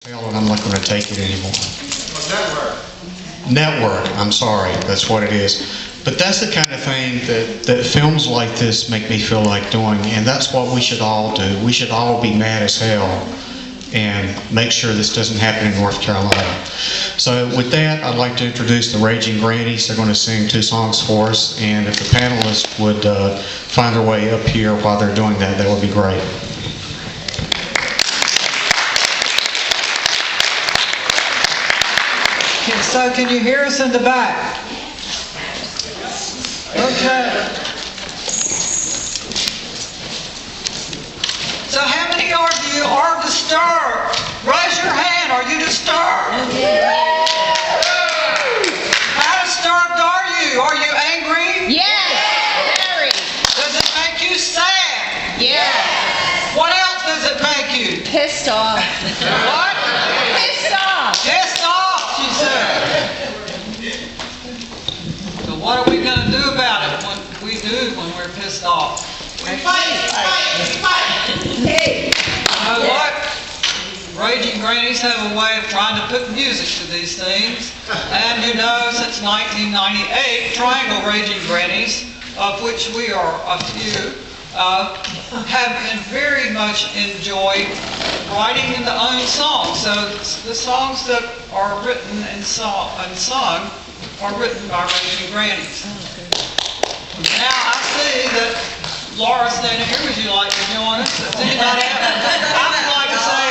hell, and I'm not going to take it anymore. Network, I'm sorry, that's what it is. But that's the kind of thing that films like this make me feel like doing, and that's what we should all do. We should all be mad as hell and make sure this doesn't happen in North Carolina. So with that, I'd like to introduce the Raging Grannies. They're going to sing 2 songs for us, and if the panelists would find their way up here while they're doing that, that would be great. So can you hear us in the back? Okay. So how many of you are disturbed? Raise your hand. Are you disturbed? Yeah. How disturbed are you? Are you angry? Yes. Very. Does it make you sad? Yes. What else does it make you? Pissed off. What? Pissed off. Pissed off, she said. So what are we going to do about it? What we do when we're pissed off? We fight. Hey. You know what? Raging Grannies have a way of trying to put music to these things. And you know, since 1998, Triangle Raging Grannies, of which we are a few, have been very much enjoyed writing in their own songs. So the songs that are written and sung are written by Raging Grannies. Now I see that Laura's standing here. Would you like to join us? Does anybody I would like to say,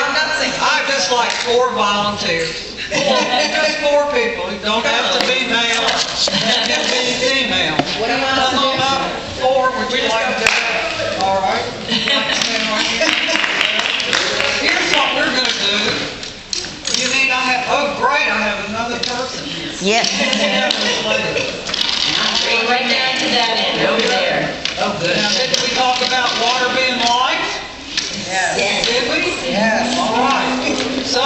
I'd just like 4 volunteers. Just 4 people. You don't have to be male. You can be female. What do you want us to Come on do? up. 4. Would you like to do that? All right. Stand right here. Here's what we're going to do. You mean I have, oh great, I have another person here. Yes. Right down to that end, over there. Oh, good. Now, did we talk about water being life? Yes. Did we? Yes. All right. So,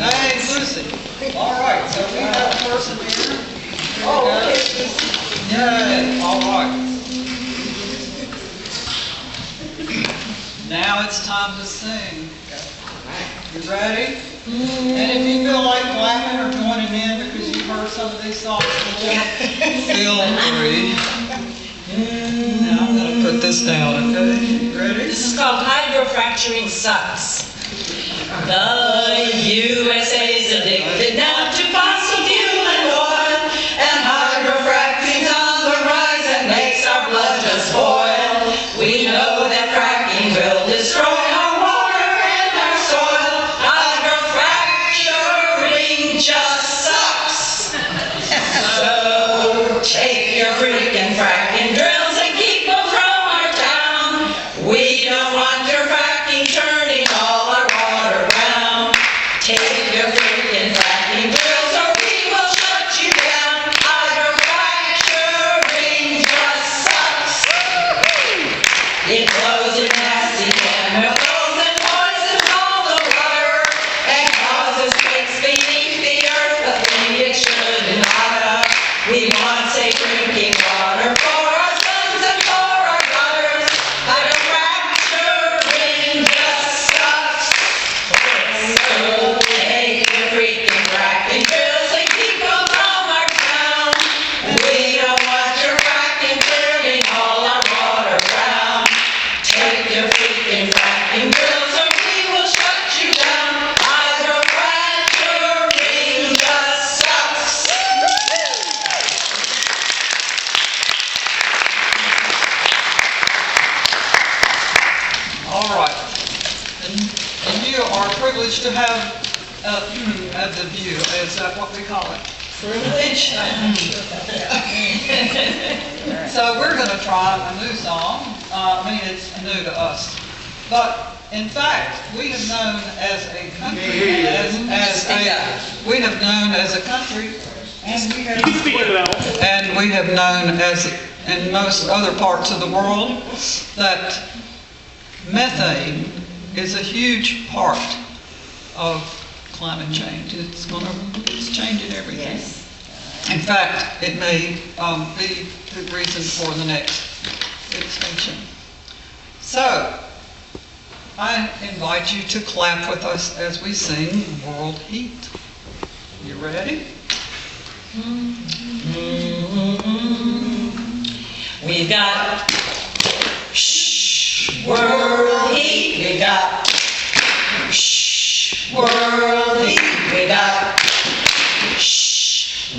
hey, Lucy. All right. So we have a person here. Oh, okay. Yeah. All right. Now it's time to sing. You ready? And if you feel like clapping or joining in because you've heard some of these songs before, feel free. Now I'm going to put this down, okay? You ready? This is called Hydrofracturing Sucks. The USA's addicted now to fossil fuel and oil, and hydrofracking's on the rise and makes our blood just boil. We know that fracking will destroy our water and our soil. Hydrofracturing just sucks. So take your freaking fracking drills and keep them from our town. We don't want your fracking turning all our water brown. Take your freaking fracking drills or we will shut you down. Hydrofracturing just sucks. It blows in nasty chemicals and poisons all the water and causes quakes beneath the earth, a thing it shouldn't oughta. We want safe drinking water for our sons and for our daughters. Hydrofracturing just sucks. So take your freaking fracking drills and keep them from our town. We don't want your fracking turning all our water brown. Take your freaking fracking drills or we will shut you down. Hydrofracturing just sucks. All right. And you are privileged to have the view. Is that what we call it? Privilege? So we're going to try a new song. I mean, it's new to us. But in fact, we have known as a country, we have known as a country, and we have known as in most other parts of the world that methane is a huge part of climate change. It's changing everything. Yes. In fact, it may be the reason for the next extinction. So, I invite you to clap with us as we sing World Heat. You ready? We've got world heat. We got world heat. We got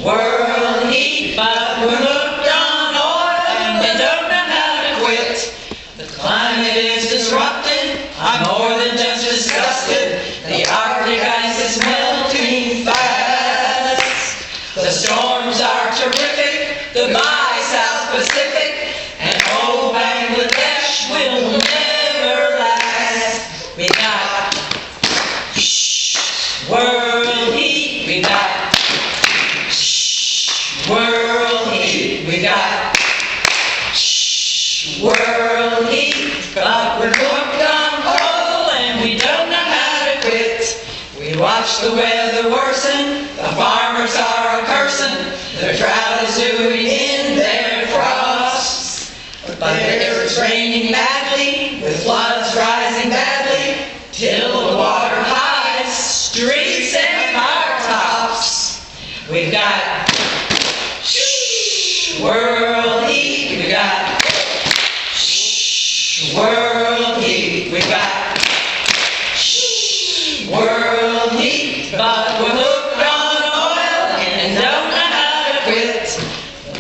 world heat. But we're hooked on oil and we don't know how to quit. The climate is disrupted. I'm more than just disgusted. The Arctic ice is melting fast. The storms are terrific. Goodbye, South Pacific. And old Bangladesh will never last. We got world heat. We got world heat. We got world heat. But we're hooked on coal and we don't know how to quit. We watch the weather worsen. The farmers are a-cursing. The drought is doing in their crops. But there it's raining madly, with floods rising badly, till the water hides streets and car tops. We've got world heat. We got world heat. We got world heat. But we're hooked on oil and don't know how to quit.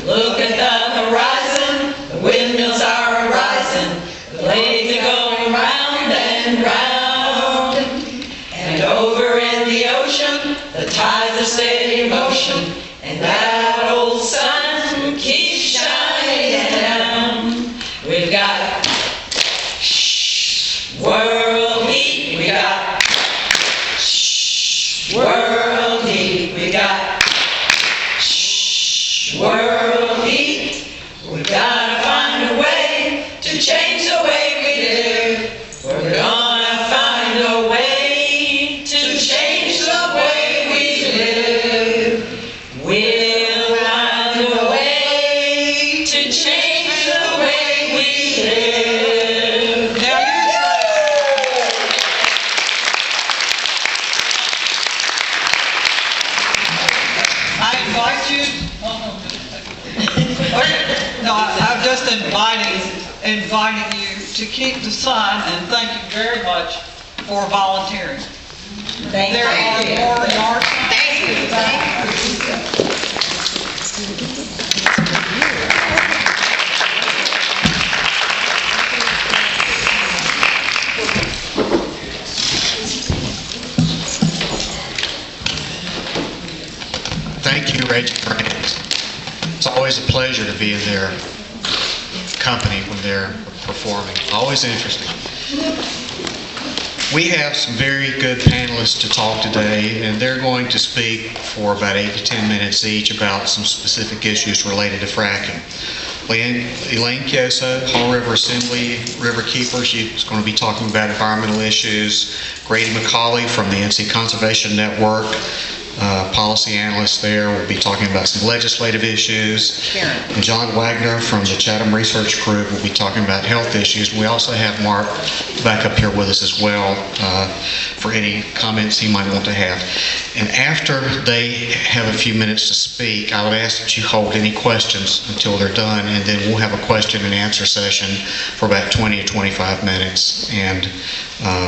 Look at the horizon. The windmills are arising. The blades are going round and round. And over in the ocean, the tides are steady in motion. And that old sun keeps shining down. We've got world heat. We got world heat. We got world heat. We gotta find a way to change the way we live. We're gonna find a way to change the way we live. We'll find a way to change the way we live. Now you I invite you. Okay. No, I'm just inviting you to keep the sign, and thank you very much for volunteering. There are more yard Thank you, Rachel. It's always a pleasure to be in their company when they're performing. Always interesting. We have some very good panelists to talk today, and they're going to speak for about 8 to 10 minutes each about some specific issues related to fracking. Elaine Kiosa, Hall River Assembly River Keeper, she's going to be talking about environmental issues. Grady McCauley from the NC Conservation Network, policy analyst there, will be talking about some legislative issues. And John Wagner from the Chatham Research Group will be talking about health issues. We also have Mark back up here with us as well for any comments he might want to have. And after they have a few minutes to speak, I would ask that you hold any questions until they're done, and then we'll have a question and answer session for about 20 or 25 minutes, and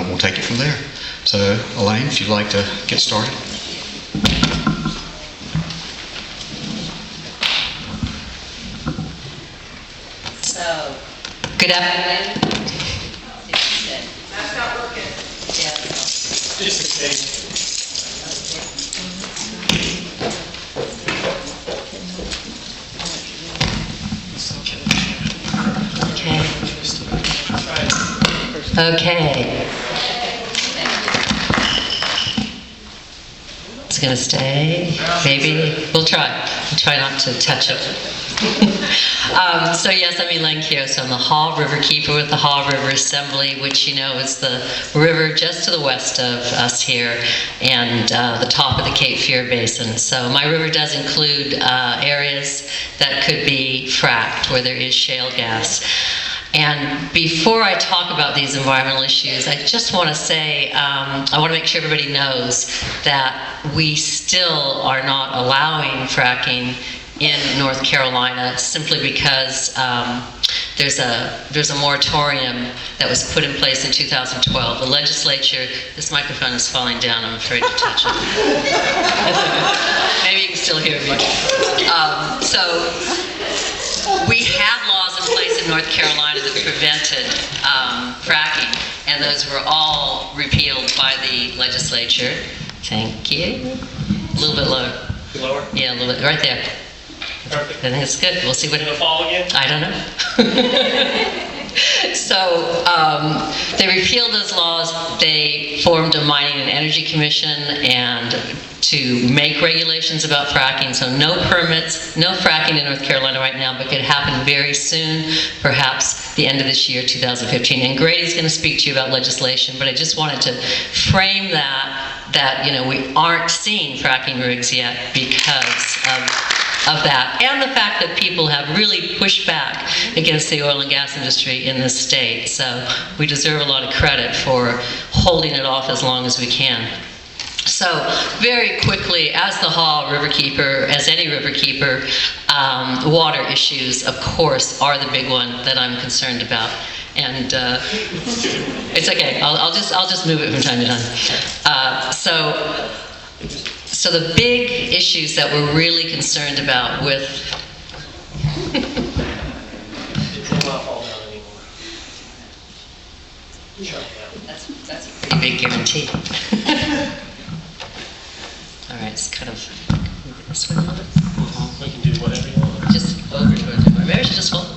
we'll take it from there. So, Elaine, if you'd like to get started. So, good afternoon. That's not working. Okay. It's going to stay. Maybe. We'll try. We'll try not to touch it. So yes, I'm Elaine Kiosa. I'm the Hall River Keeper with the Hall River Assembly, which you know is the river just to the west of us here and the top of the Cape Fear Basin. So my river does include areas that could be fracked where there is shale gas. And before I talk about these environmental issues, I just want to say, I want to make sure everybody knows that we still are not allowing fracking in North Carolina simply because there's a moratorium that was put in place in 2012. The legislature, this microphone is falling down, I'm afraid to touch it. Maybe you can still hear me. So we had laws in place in North Carolina that prevented fracking, and those were all repealed by the legislature. Thank you. A little bit lower. Lower? Yeah, a little bit, right there. Perfect. I think it's good. We'll see what Gonna fall again? I don't know. So they repealed those laws. They formed a mining and energy commission and to make regulations about fracking. So no permits, no fracking in North Carolina right now, but could happen very soon, perhaps the end of this year, 2015. And Grady's going to speak to you about legislation, but I just wanted to frame that we aren't seeing fracking rigs yet because of that, and the fact that people have really pushed back against the oil and gas industry in this state. So we deserve a lot of credit for holding it off as long as we can. So very quickly, as the Haw Riverkeeper, as any riverkeeper, water issues, of course, are the big one that I'm concerned about. And it's okay. I'll just move it from time to time. So the big issues that we're really concerned about with It will not fall down anymore. Shut it down. that's a pretty big guarantee. All right, it's kind of move it this way a little bit. We can do whatever you want. Just over to it. Maybe I should just hold it.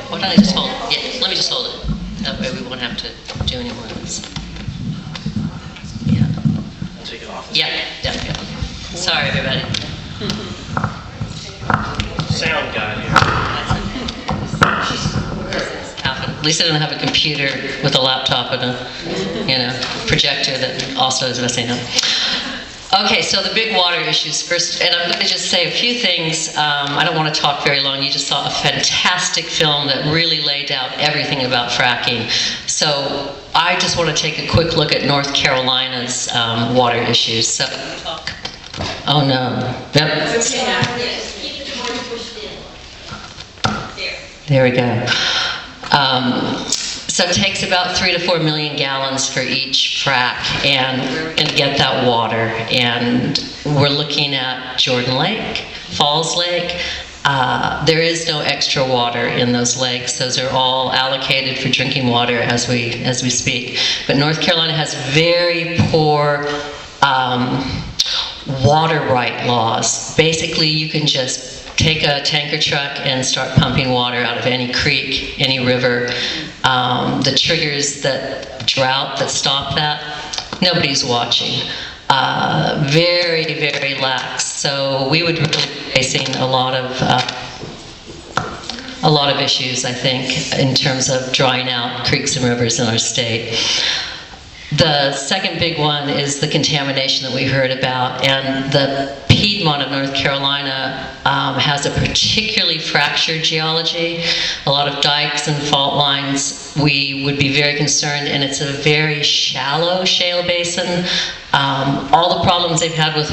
Why don't I just hold it? Yeah, let me just hold it. That way we won't have to do any more of this. Yeah. I'll take it off. Yeah, yeah. Sorry, everybody. Sound guy here. At least I don't have a computer with a laptop and a projector that also is messing up. Okay, so the big water issues first, and I'm going to just say a few things. I don't want to talk very long. You just saw a fantastic film that really laid out everything about fracking. So I just want to take a quick look at North Carolina's water issues. So, oh no. Yep. There we go. So it takes about 3 to 4 million gallons for each frack and we're going to get that water. And we're looking at Jordan Lake, Falls Lake. There is no extra water in those lakes. Those are all allocated for drinking water as we speak. But North Carolina has very poor water right laws. Basically, you can just take a tanker truck and start pumping water out of any creek, any river. The triggers that drought that stop that, nobody's watching. Very, very lax. So we would really be facing a lot of issues, I think, in terms of drying out creeks and rivers in our state. The second big one is the contamination that we heard about, and the Piedmont of North Carolina has a particularly fractured geology, a lot of dikes and fault lines. We would be very concerned, and it's a very shallow shale basin. All the problems they've had with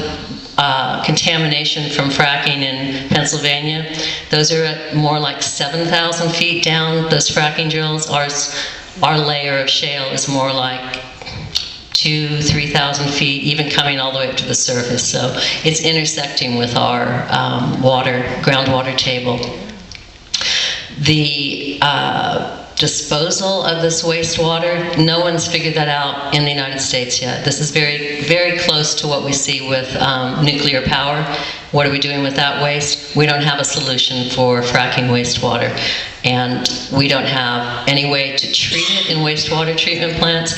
contamination from fracking in Pennsylvania, those are at more like 7,000 feet down, those fracking drills. Our layer of shale is more like 2,000-3,000 feet, even coming all the way up to the surface. So it's intersecting with our groundwater table. The disposal of this wastewater, no one's figured that out in the United States yet. This is very, very close to what we see with nuclear power. What are we doing with that waste? We don't have a solution for fracking wastewater. And we don't have any way to treat it in wastewater treatment plants.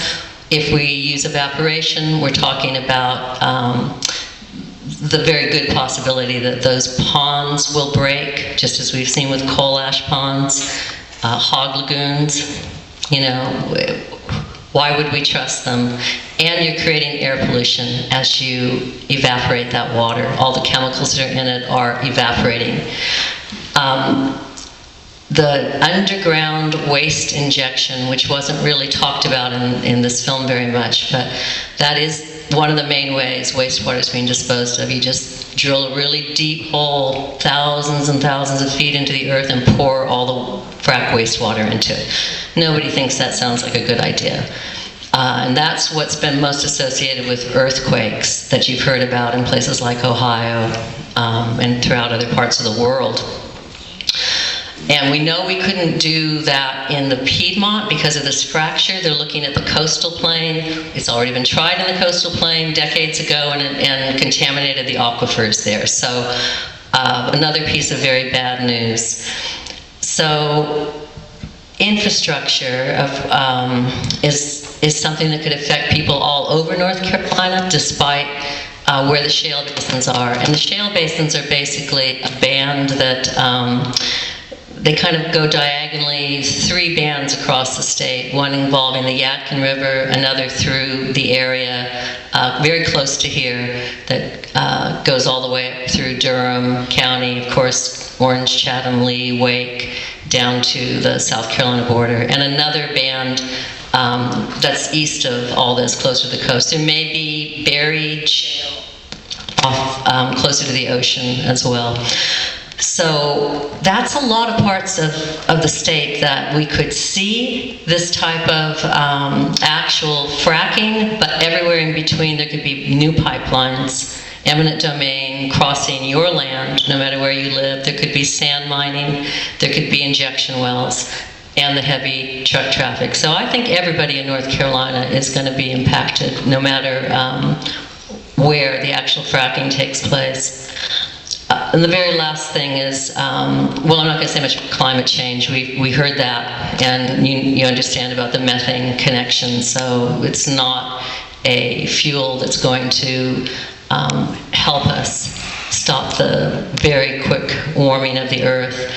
If we use evaporation, we're talking about the very good possibility that those ponds will break, just as we've seen with coal ash ponds, hog lagoons. Why would we trust them? And you're creating air pollution as you evaporate that water. All the chemicals that are in it are evaporating. the underground waste injection, which wasn't really talked about in this film very much, but that is one of the main ways wastewater is being disposed of. You just drill a really deep hole, thousands and thousands of feet into the earth, and pour all the frack wastewater into it. Nobody thinks that sounds like a good idea. And that's what's been most associated with earthquakes that you've heard about in places like Ohio and throughout other parts of the world. And we know we couldn't do that in the Piedmont because of this fracture. They're looking at the coastal plain. It's already been tried in the coastal plain decades ago and contaminated the aquifers there. So another piece of very bad news. So infrastructure is something that could affect people all over North Carolina, despite where the shale basins are. And the shale basins are basically a band that they kind of go diagonally, 3 bands across the state, one involving the Yadkin River, another through the area very close to here that goes all the way up through Durham County, of course, Orange, Chatham, Lee, Wake, down to the South Carolina border, and another band that's east of all this, closer to the coast. There may be buried shale off closer to the ocean as well. So that's a lot of parts of the state that we could see this type of actual fracking, but everywhere in between there could be new pipelines, eminent domain, crossing your land, no matter where you live. There could be sand mining, there could be injection wells, and the heavy truck traffic. So I think everybody in North Carolina is going to be impacted, no matter where the actual fracking takes place. And the very last thing is, well, I'm not going to say much about climate change. We heard that, and you understand about the methane connection. So it's not a fuel that's going to help us stop the very quick warming of the earth.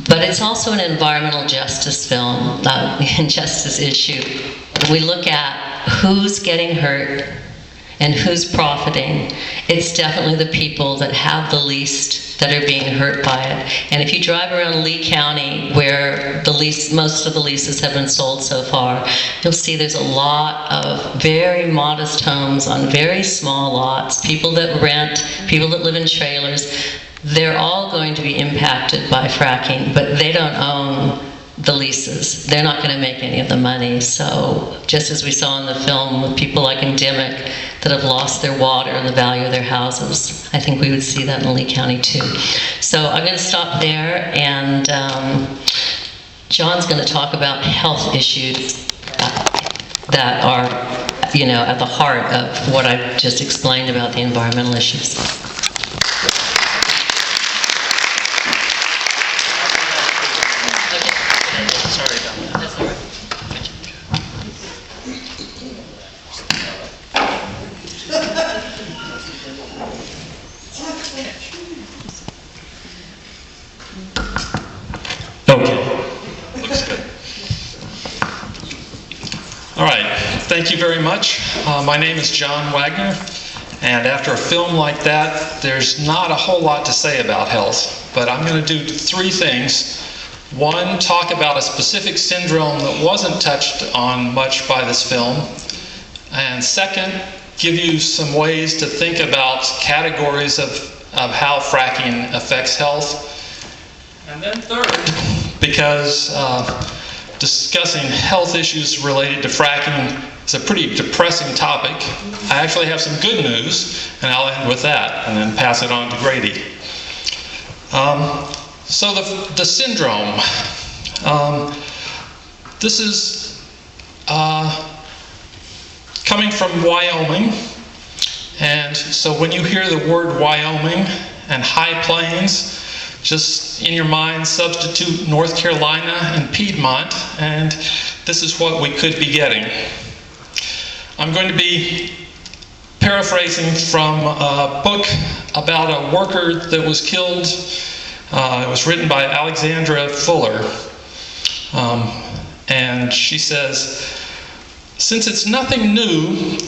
But it's also an environmental justice film, injustice issue. We look at who's getting hurt and who's profiting. It's definitely the people that have the least that are being hurt by it. And if you drive around Lee County, where most of the leases have been sold so far, you'll see there's a lot of very modest homes on very small lots, people that rent, people that live in trailers. They're all going to be impacted by fracking, but they don't own the leases. They're not going to make any of the money. So just as we saw in the film with people like Endemic that have lost their water and the value of their houses, I think we would see that in Lee County too. So I'm going to stop there, and John's going to talk about health issues that are, at the heart of what I've just explained about the environmental issues. Thank you very much. My name is John Wagner, and after a film like that, there's not a whole lot to say about health, but I'm going to do 3 things. 1, talk about a specific syndrome that wasn't touched on much by this film, and 2nd, give you some ways to think about categories of how fracking affects health. And then 3rd, because discussing health issues related to fracking is a pretty depressing topic, I actually have some good news, and I'll end with that and then pass it on to Grady. So the syndrome, this is coming from Wyoming, and so when you hear the word Wyoming and high plains, just in your mind substitute North Carolina and Piedmont, and this is what we could be getting. I'm going to be paraphrasing from a book about a worker that was killed. It was written by Alexandra Fuller. And she says, "Since it's nothing new,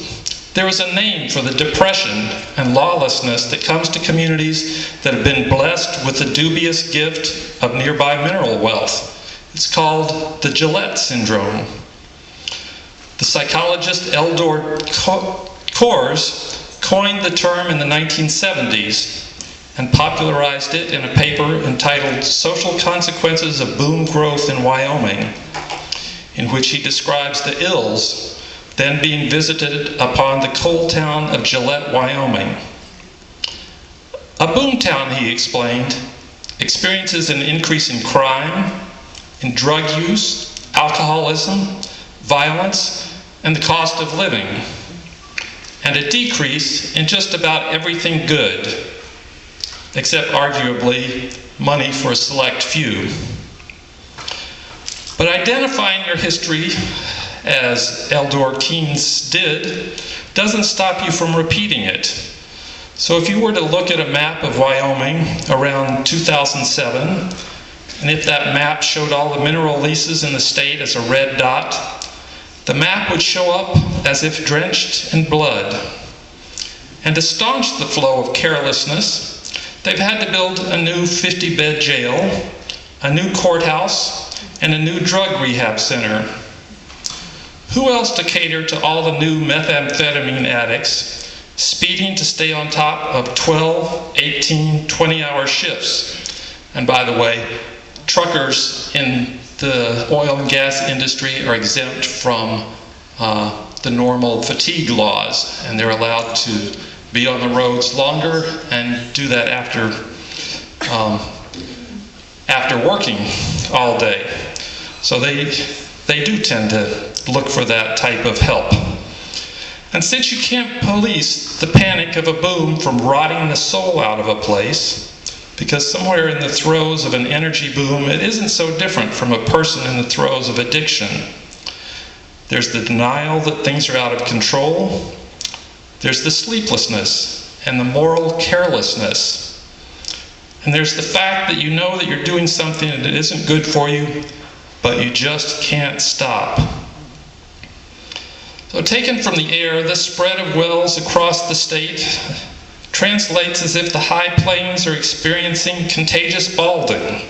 There is a name for the depression and lawlessness that comes to communities that have been blessed with the dubious gift of nearby mineral wealth. It's called the Gillette syndrome. The psychologist Eldor Kors coined the term in the 1970s and popularized it in a paper entitled Social Consequences of Boom Growth in Wyoming, in which he describes the ills then being visited upon the coal town of Gillette, Wyoming. A boom town, he explained, experiences an increase in crime, in drug use, alcoholism, violence, and the cost of living, and a decrease in just about everything good, except arguably money for a select few. But identifying your history, as Eldor Keynes did, doesn't stop you from repeating it. So if you were to look at a map of Wyoming around 2007, and if that map showed all the mineral leases in the state as a red dot, the map would show up as if drenched in blood. And to staunch the flow of carelessness, they've had to build a new 50-bed jail, a new courthouse, and a new drug rehab center. Who else to cater to all the new methamphetamine addicts speeding to stay on top of 12, 18, 20-hour shifts? And by the way, truckers in the oil and gas industry are exempt from the normal fatigue laws, and they're allowed to be on the roads longer and do that after working all day. So they do tend to look for that type of help. And since you can't police the panic of a boom from rotting the soul out of a place, because somewhere in the throes of an energy boom, it isn't so different from a person in the throes of addiction. There's the denial that things are out of control. There's the sleeplessness and the moral carelessness. And there's the fact that you know that you're doing something that isn't good for you, but you just can't stop. So taken from the air, the spread of wells across the state translates as if the high plains are experiencing contagious balding,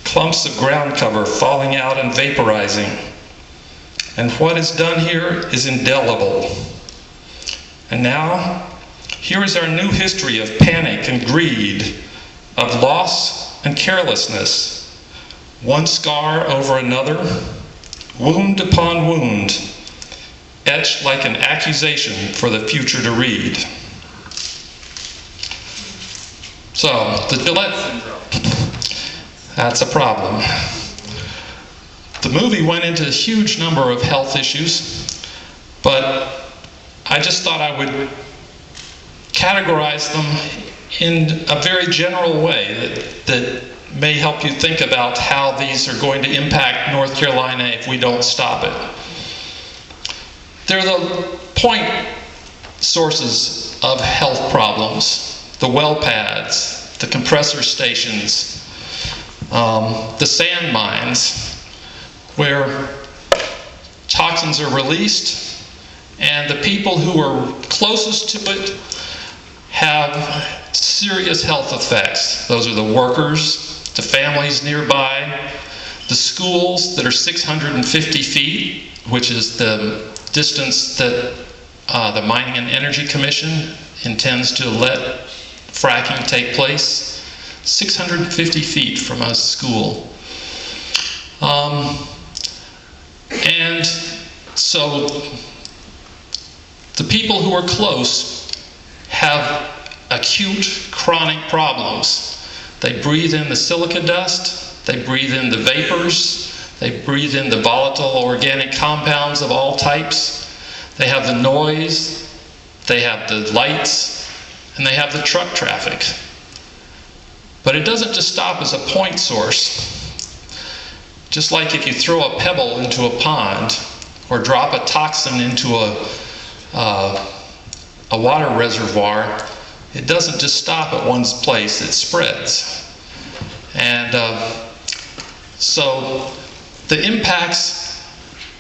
clumps of ground cover falling out and vaporizing. And what is done here is indelible. And now, here is our new history of panic and greed, of loss and carelessness, one scar over another, wound upon wound, etched like an accusation for the future to read. So, the Gillette syndrome, that's a problem. The movie went into a huge number of health issues, but I just thought I would categorize them in a very general way that may help you think about how these are going to impact North Carolina if we don't stop it. They're the point sources of health problems: the well pads, the compressor stations, the sand mines, where toxins are released, and the people who are closest to it have serious health effects. Those are the workers, the families nearby, the schools that are 650 feet, which is the distance that the Mining and Energy Commission intends to let fracking take place. 650 feet from a school. And so the people who are close have acute chronic problems. They breathe in the silica dust, they breathe in the vapors, they breathe in the volatile organic compounds of all types, they have the noise, they have the lights, and they have the truck traffic. But it doesn't just stop as a point source. Just like if you throw a pebble into a pond or drop a toxin into a water reservoir, it doesn't just stop at one place, it spreads. And so the impacts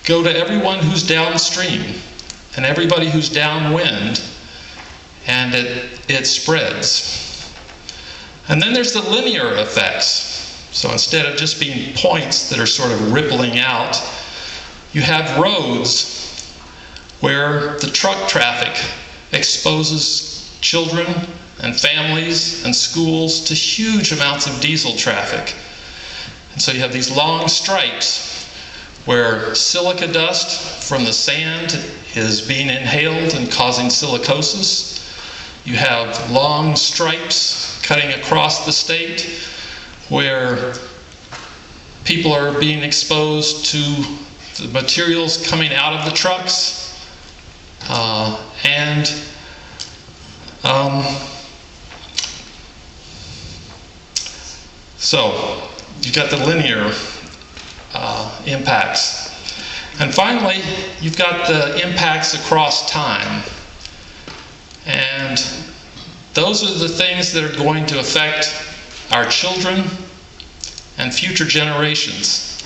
go to everyone who's downstream. and everybody who's downwind, and it spreads. And then there's the linear effects. So instead of just being points that are sort of rippling out, you have roads where the truck traffic exposes children and families and schools to huge amounts of diesel traffic. And so you have these long stripes where silica dust from the sand is being inhaled and causing silicosis. You have long stripes cutting across the state where people are being exposed to the materials coming out of the trucks. So you've got the linear impacts. And finally, you've got the impacts across time. And those are the things that are going to affect our children and future generations.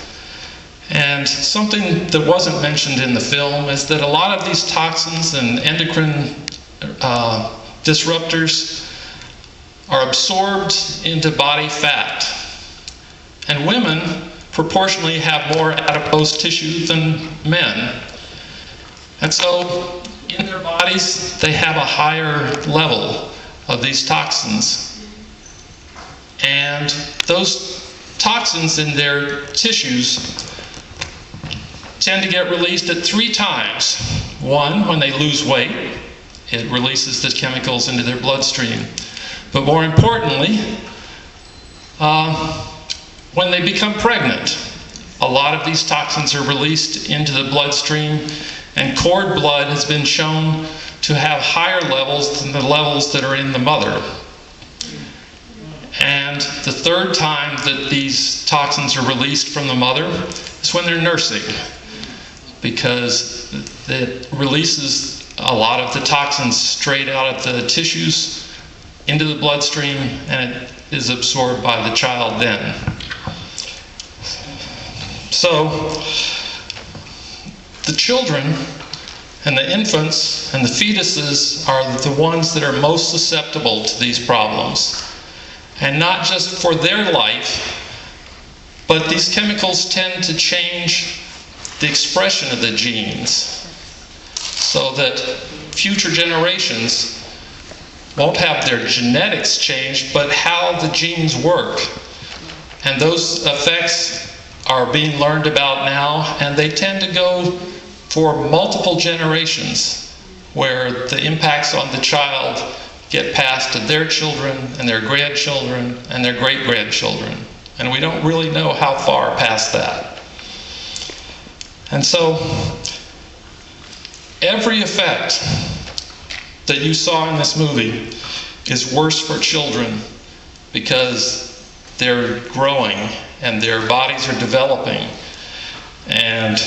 And something that wasn't mentioned in the film is that a lot of these toxins and endocrine disruptors are absorbed into body fat. And women proportionally have more adipose tissue than men. And so in their bodies, they have a higher level of these toxins. And those toxins in their tissues tend to get released at 3 times. 1, when they lose weight, it releases the chemicals into their bloodstream. But more importantly, when they become pregnant, a lot of these toxins are released into the bloodstream, and cord blood has been shown to have higher levels than the levels that are in the mother. And the 3rd time that these toxins are released from the mother is when they're nursing, because it releases a lot of the toxins straight out of the tissues into the bloodstream, and it is absorbed by the child then. So the children and the infants and the fetuses are the ones that are most susceptible to these problems. And not just for their life, but these chemicals tend to change the expression of the genes so that future generations won't have their genetics changed, but how the genes work. And those effects are being learned about now, and they tend to go for multiple generations, where the impacts on the child get passed to their children and their grandchildren and their great-grandchildren. And we don't really know how far past that. And so every effect that you saw in this movie is worse for children because they're growing and their bodies are developing, and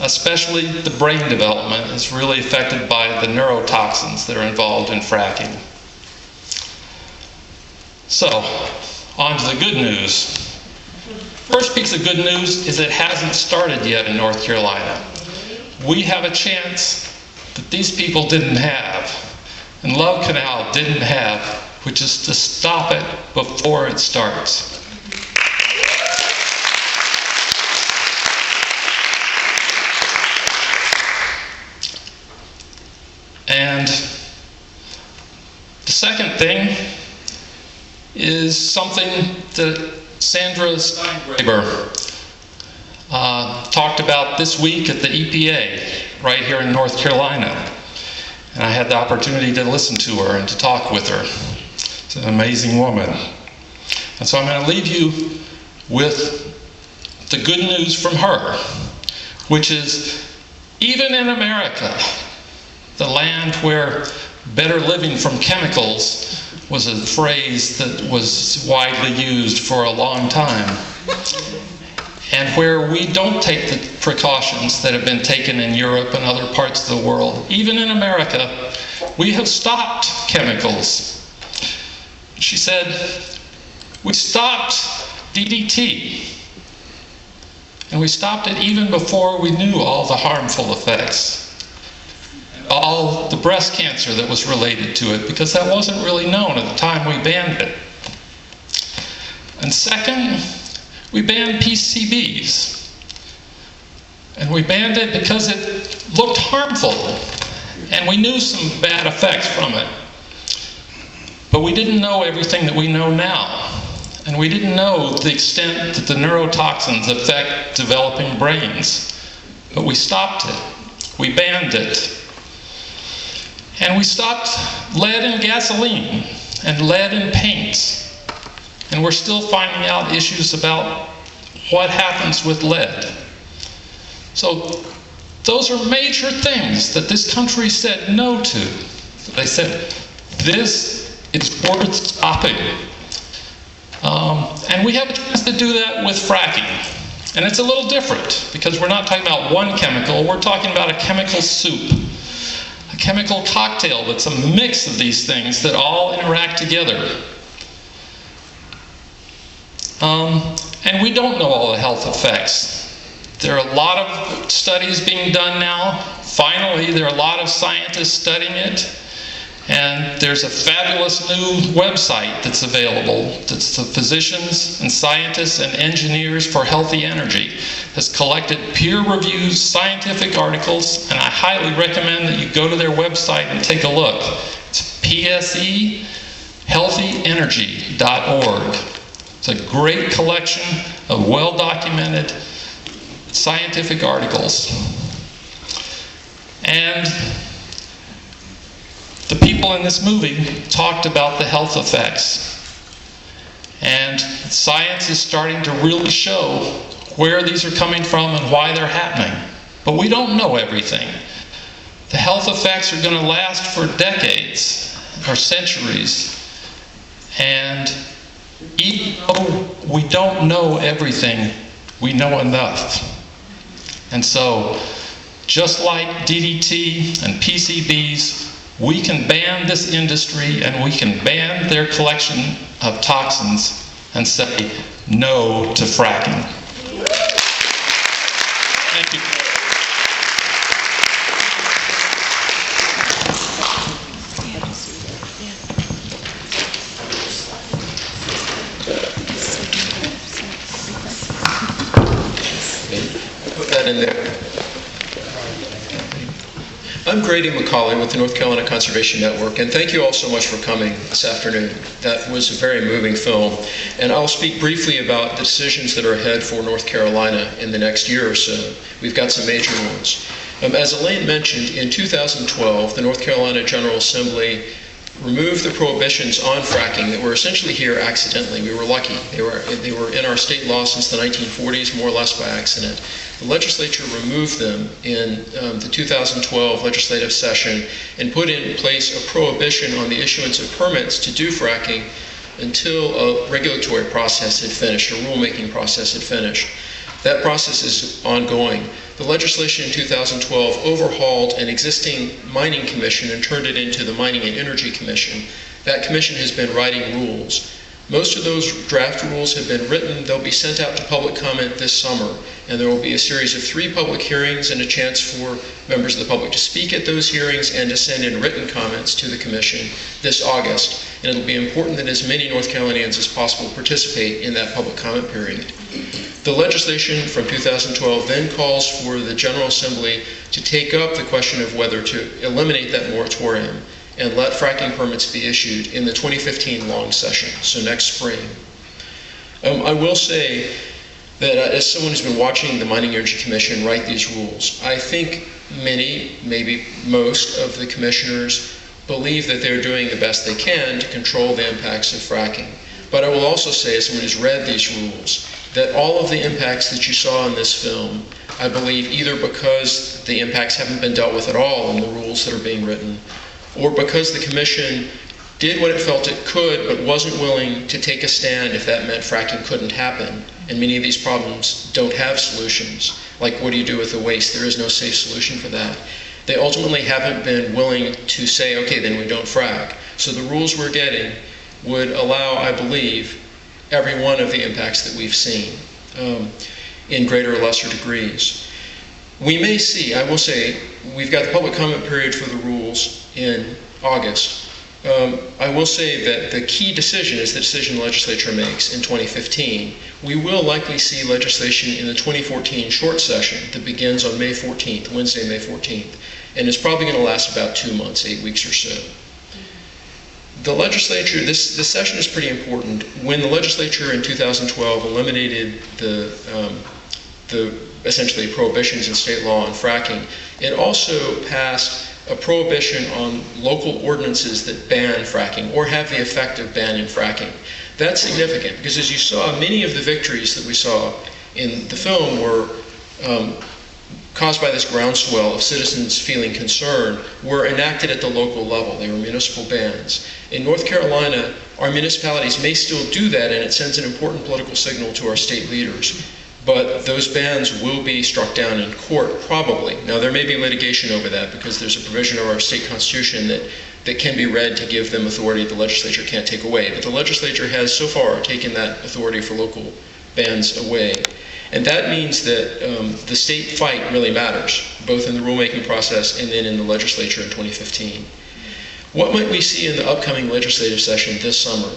especially the brain development is really affected by the neurotoxins that are involved in fracking. So, on to the good news. First piece of good news is it hasn't started yet in North Carolina. We have a chance that these people didn't have, and Love Canal didn't have, which is to stop it before it starts. And the second thing is something that Sandra Steingraber talked about this week at the EPA right here in North Carolina. And I had the opportunity to listen to her and to talk with her. She's an amazing woman. And so I'm going to leave you with the good news from her, which is, even in America, the land where better living from chemicals was a phrase that was widely used for a long time, and where we don't take the precautions that have been taken in Europe and other parts of the world, even in America, we have stopped chemicals. She said, we stopped DDT, And we stopped it even before we knew all the harmful effects, all the breast cancer that was related to it, because that wasn't really known at the time we banned it. And second, we banned PCBs. And we banned it because it looked harmful, and we knew some bad effects from it. But we didn't know everything that we know now. And we didn't know the extent that the neurotoxins affect developing brains. But we stopped it. We banned it. And we stopped lead in gasoline and lead in paints. And we're still finding out issues about what happens with lead. So those are major things that this country said no to. They said, this is worth stopping. And we have a chance to do that with fracking. And it's a little different, because we're not talking about one chemical, we're talking about a chemical soup. A chemical cocktail that's a mix of these things that all interact together. And we don't know all the health effects. There are a lot of studies being done now. Finally, there are a lot of scientists studying it. And there's a fabulous new website that's available. That's the Physicians and Scientists and Engineers for Healthy Energy. Has collected peer-reviewed scientific articles, and I highly recommend that you go to their website and take a look. It's psehealthyenergy.org. It's a great collection of well-documented scientific articles. And the people in this movie talked about the health effects. And science is starting to really show where these are coming from and why they're happening. But we don't know everything. The health effects are going to last for decades or centuries. And even though we don't know everything, we know enough. And so, just like DDT and PCBs, we can ban this industry and we can ban their collection of toxins and say no to fracking. Thank you. Put that in there. I'm Grady McCauley with the North Carolina Conservation Network, and thank you all so much for coming this afternoon. That was a very moving film, and I'll speak briefly about the decisions that are ahead for North Carolina in the next year or so. We've got some major ones. As Elaine mentioned, in 2012, the North Carolina General Assembly removed the prohibitions on fracking that were essentially here accidentally. We were lucky. They were in our state law since the 1940s, more or less by accident. The legislature removed them in the 2012 legislative session and put in place a prohibition on the issuance of permits to do fracking until a regulatory process had finished, a rulemaking process had finished. That process is ongoing. The legislation in 2012 overhauled an existing mining commission and turned it into the Mining and Energy Commission. That commission has been writing rules. Most of those draft rules have been written. They'll be sent out to public comment this summer, and there will be a series of 3 public hearings and a chance for members of the public to speak at those hearings and to send in written comments to the commission this August. And it'll be important that as many North Carolinians as possible participate in that public comment period. The legislation from 2012 then calls for the General Assembly to take up the question of whether to eliminate that moratorium and let fracking permits be issued in the 2015 long session, so next spring. I will say that as someone who's been watching the Mining Energy Commission write these rules, I think many, maybe most of the commissioners believe that they're doing the best they can to control the impacts of fracking. But I will also say, as someone who's read these rules, that all of the impacts that you saw in this film, I believe either because the impacts haven't been dealt with at all in the rules that are being written, or because the commission did what it felt it could but wasn't willing to take a stand if that meant fracking couldn't happen. And many of these problems don't have solutions. Like, what do you do with the waste? There is no safe solution for that. They ultimately haven't been willing to say, okay, then we don't frack. So the rules we're getting would allow, I believe, every one of the impacts that we've seen. in greater or lesser degrees. We may see, I will say, we've got the public comment period for the rules in August. I will say that the key decision is the decision the legislature makes in 2015. We will likely see legislation in the 2014 short session that begins on May 14th, Wednesday, May 14th, and it's probably going to last about 2 months, 8 weeks or so. The legislature, this session is pretty important. When the legislature in 2012 eliminated the essentially prohibitions in state law on fracking, it also passed a prohibition on local ordinances that ban fracking or have the effect of banning fracking. That's significant because, as you saw, many of the victories that we saw in the film were caused by this groundswell of citizens feeling concern were enacted at the local level. They were municipal bans. In North Carolina, our municipalities may still do that, and it sends an important political signal to our state leaders. But those bans will be struck down in court, probably. Now, there may be litigation over that because there's a provision of our state constitution that can be read to give them authority the legislature can't take away. But the legislature has so far taken that authority for local bans away. And that means that the state fight really matters, both in the rulemaking process and then in the legislature in 2015. What might we see in the upcoming legislative session this summer?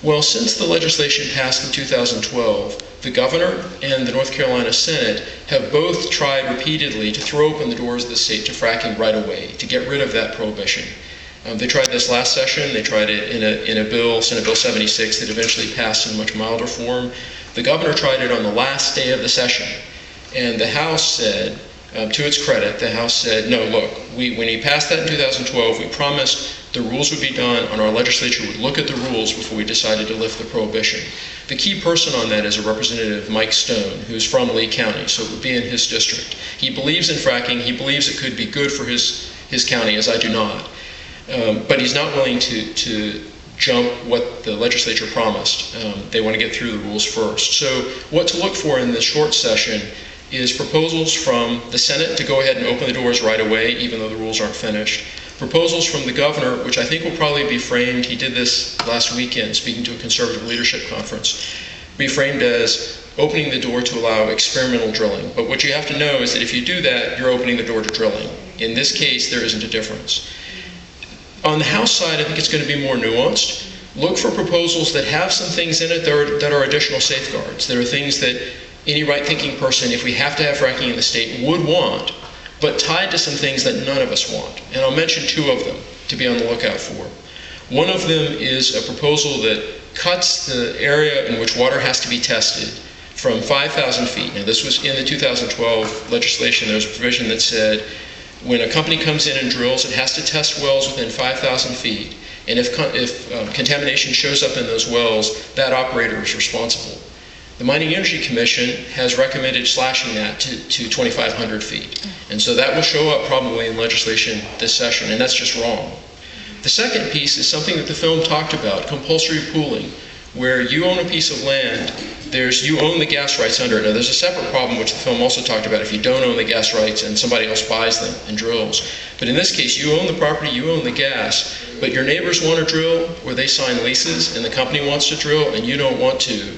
Well, since the legislation passed in 2012, the governor and the North Carolina Senate have both tried repeatedly to throw open the doors of the state to fracking right away, to get rid of that prohibition. They tried this last session. They tried it in a bill, Senate Bill 76, that eventually passed in much milder form. The governor tried it on the last day of the session, and the House said, to its credit, the House said, no, look, when he passed that in 2012, we promised the rules would be done, and our legislature would look at the rules before we decided to lift the prohibition. The key person on that is a Representative Mike Stone, who's from Lee County, so it would be in his district. He believes in fracking. He believes it could be good for his county, as I do not. But he's not willing to jump what the legislature promised. They want to get through the rules first. So what to look for in this short session is proposals from the Senate to go ahead and open the doors right away, even though the rules aren't finished. Proposals from the governor, which I think will probably be framed, he did this last weekend speaking to a conservative leadership conference, be framed as opening the door to allow experimental drilling. But what you have to know is that if you do that, you're opening the door to drilling. In this case, there isn't a difference. On the House side, I think it's going to be more nuanced. Look for proposals that have some things in it that are additional safeguards. There are things that any right-thinking person, if we have to have fracking in the state, would want, but tied to some things that none of us want. And I'll mention 2 of them to be on the lookout for. One of them is a proposal that cuts the area in which water has to be tested from 5,000 feet. Now, this was in the 2012 legislation. There was a provision that said when a company comes in and drills, it has to test wells within 5,000 feet. And if contamination shows up in those wells, that operator is responsible. The Mining Energy Commission has recommended slashing that to 2,500 feet. And so that will show up probably in legislation this session, and that's just wrong. The second piece is something that the film talked about, compulsory pooling, where you own a piece of land, you own the gas rights under it. Now, there's a separate problem which the film also talked about if you don't own the gas rights and somebody else buys them and drills. But in this case, you own the property, you own the gas, but your neighbors want to drill or they sign leases and the company wants to drill and you don't want to.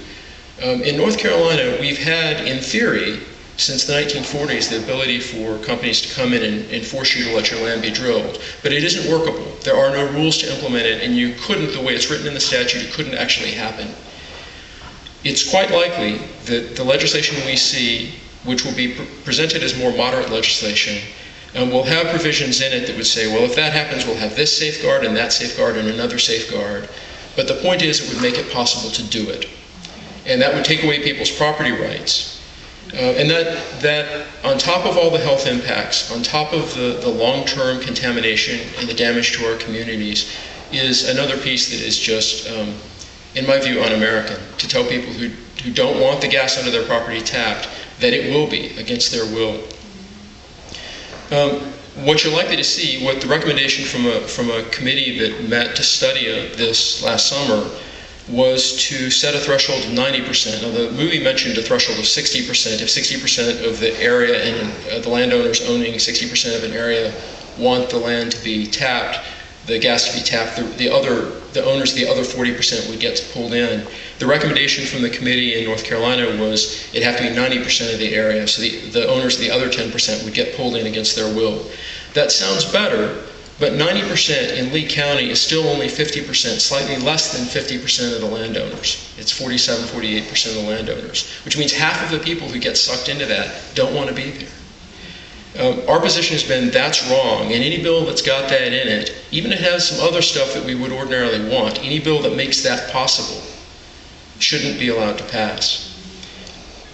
In North Carolina, we've had, in theory, since the 1940s, the ability for companies to come in and force you to let your land be drilled. But it isn't workable. There are no rules to implement it, and you couldn't, the way it's written in the statute, it couldn't actually happen. It's quite likely that the legislation we see, which will be presented as more moderate legislation, will have provisions in it that would say, well, if that happens, we'll have this safeguard and that safeguard and another safeguard. But the point is, it would make it possible to do it. And that would take away people's property rights. And that on top of all the health impacts, on top of the long-term contamination and the damage to our communities, is another piece that is just, in my view, un-American. To tell people who don't want the gas under their property tapped that it will be against their will. What you're likely to see, what the recommendation from a committee that met to study this last summer was to set a threshold of 90%. Now, the movie mentioned a threshold of 60%. If 60% of the area and the landowners owning 60% of an area want the land to be tapped, the gas to be tapped, the owners of the other 40% would get pulled in. The recommendation from the committee in North Carolina was it'd have to be 90% of the area, so the owners of the other 10% would get pulled in against their will. That sounds better, but 90% in Lee County is still only 50%, slightly less than 50% of the landowners. It's 47, 48% of the landowners, which means half of the people who get sucked into that don't want to be there. Our position has been that's wrong, and any bill that's got that in it, even if it has some other stuff that we would ordinarily want, any bill that makes that possible shouldn't be allowed to pass.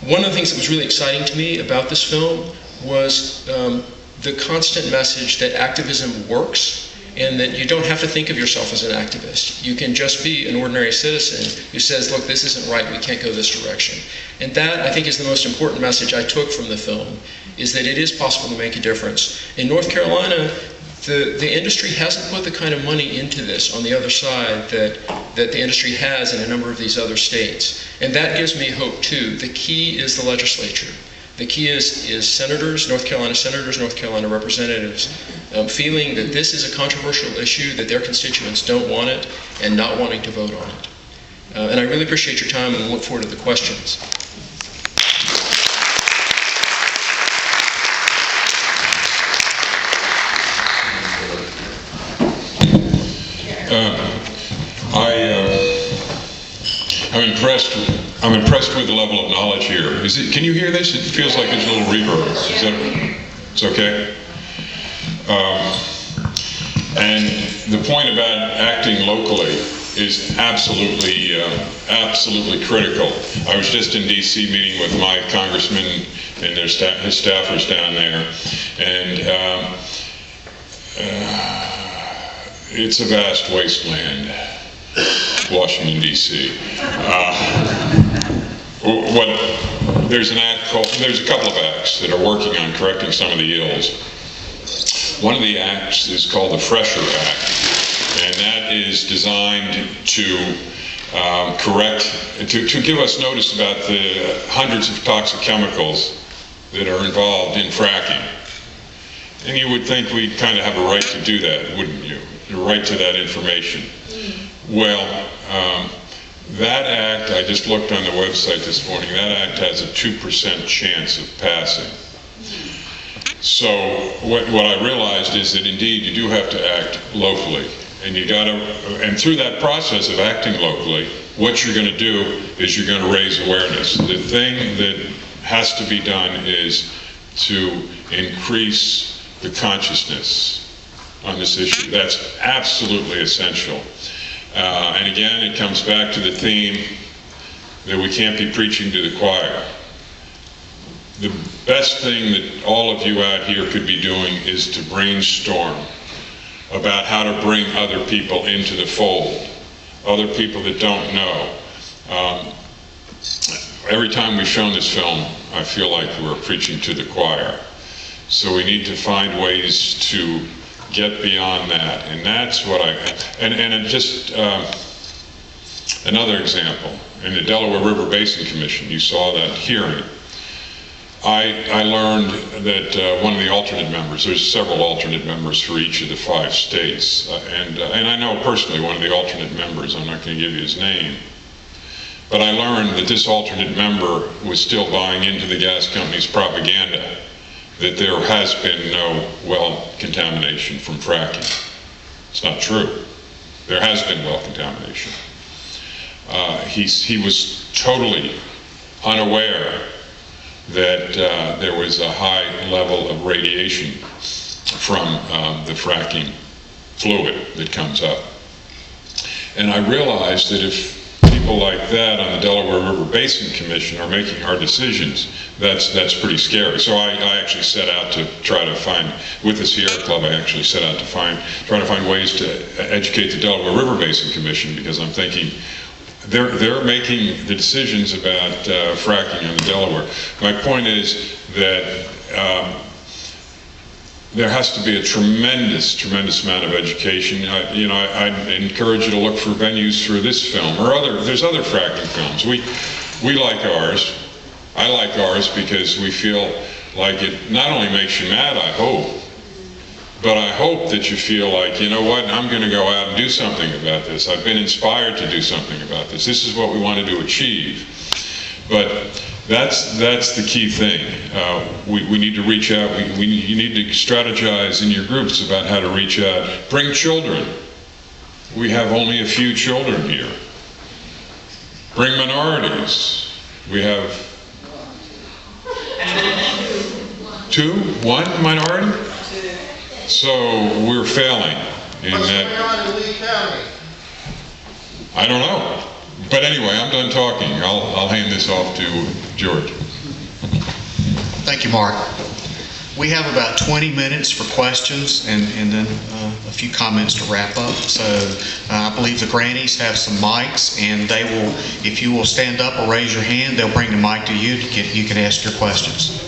One of the things that was really exciting to me about this film was the constant message that activism works and that you don't have to think of yourself as an activist. You can just be an ordinary citizen who says, look, this isn't right, we can't go this direction. And that, I think, is the most important message I took from the film, is that it is possible to make a difference. In North Carolina, the industry hasn't put the kind of money into this on the other side that the industry has in a number of these other states. And that gives me hope, too. The key is the legislature. The key is senators, North Carolina representatives, feeling that this is a controversial issue, that their constituents don't want it, and not wanting to vote on it. And I really appreciate your time and look forward to the questions. I'm impressed with the level of knowledge here. Can you hear this? It feels like there's a little reverb. It's okay? And the point about acting locally is absolutely critical. I was just in DC meeting with my congressman and his staffers down there, and it's a vast wasteland, Washington, D.C. There's a couple of acts that are working on correcting some of the ills. One of the acts is called the Fresher Act, and that is designed to to give us notice about the hundreds of toxic chemicals that are involved in fracking. And you would think we'd kind of have a right to do that, wouldn't you? The right to that information. Well, that act, I just looked on the website this morning, that act has a 2% chance of passing. So what I realized is that indeed you do have to act locally. And through that process of acting locally, what you're going to do is you're going to raise awareness. The thing that has to be done is to increase the consciousness on this issue. That's absolutely essential. And again, it comes back to the theme that we can't be preaching to the choir. The best thing that all of you out here could be doing is to brainstorm about how to bring other people into the fold, other people that don't know. Every time we've shown this film, I feel like we're preaching to the choir. So we need to find ways to get beyond that, and that's what just another example, in the Delaware River Basin Commission, you saw that hearing. I learned that one of the alternate members, there's several alternate members for each of the 5 states, and I know personally one of the alternate members, I'm not going to give you his name, but I learned that this alternate member was still buying into the gas company's propaganda that there has been no well contamination from fracking. It's not true. There has been well contamination. He was totally unaware that there was a high level of radiation from the fracking fluid that comes up. And I realized that if people like that on the Delaware River Basin Commission are making our decisions, that's pretty scary. So I actually set out to try to find, with the Sierra Club, I actually set out to try to find ways to educate the Delaware River Basin Commission, because I'm thinking they're making the decisions about fracking in the Delaware. My point is that there has to be a tremendous amount of education. I'd encourage you to look for venues for this film or there's other fracking films. We like ours. I like ours because we feel like it not only makes you mad, I hope, But I hope that you feel like, you know what, I'm going to go out and do something about this. I've been inspired to do something about this. This is what we wanted to achieve. But that's the key thing. We need to reach out. You need to strategize in your groups about how to reach out. Bring children. We have only a few children here. Bring minorities. We have 1 minority? So we're failing in that. I don't know. But anyway, I'm done talking. I'll hand this off to George. Thank you, Mark. We have about 20 minutes for questions and then a few comments to wrap up. So I believe the grannies have some mics, and they will, if you will stand up or raise your hand, they'll bring the mic to you you can ask your questions.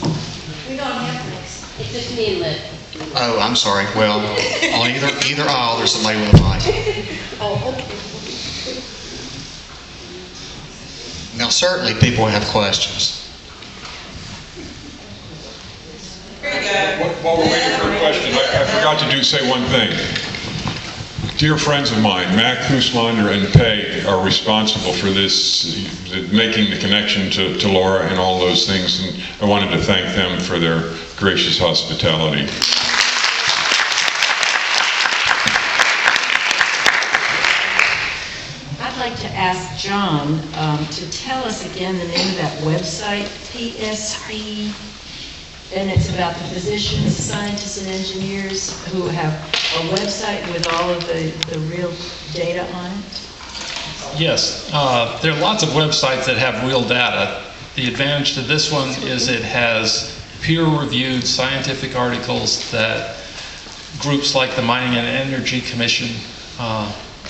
We don't have mics. It's just me and Liv. Oh, I'm sorry. Well, on either aisle, there's somebody with a mic. Oh, okay. Now, certainly people have questions. While we're waiting for a question, I forgot to say one thing. Dear friends of mine, Mac, Huslander, and Pei are responsible for this, making the connection to Laura and all those things, and I wanted to thank them for their gracious hospitality. I'd like to ask John to tell us again the name of that website, PSP, and it's about the physicians, scientists, and engineers who have a website with all of the real data on it? Yes, there are lots of websites that have real data. The advantage to this one is it has peer-reviewed scientific articles that groups like the Mining and Energy Commission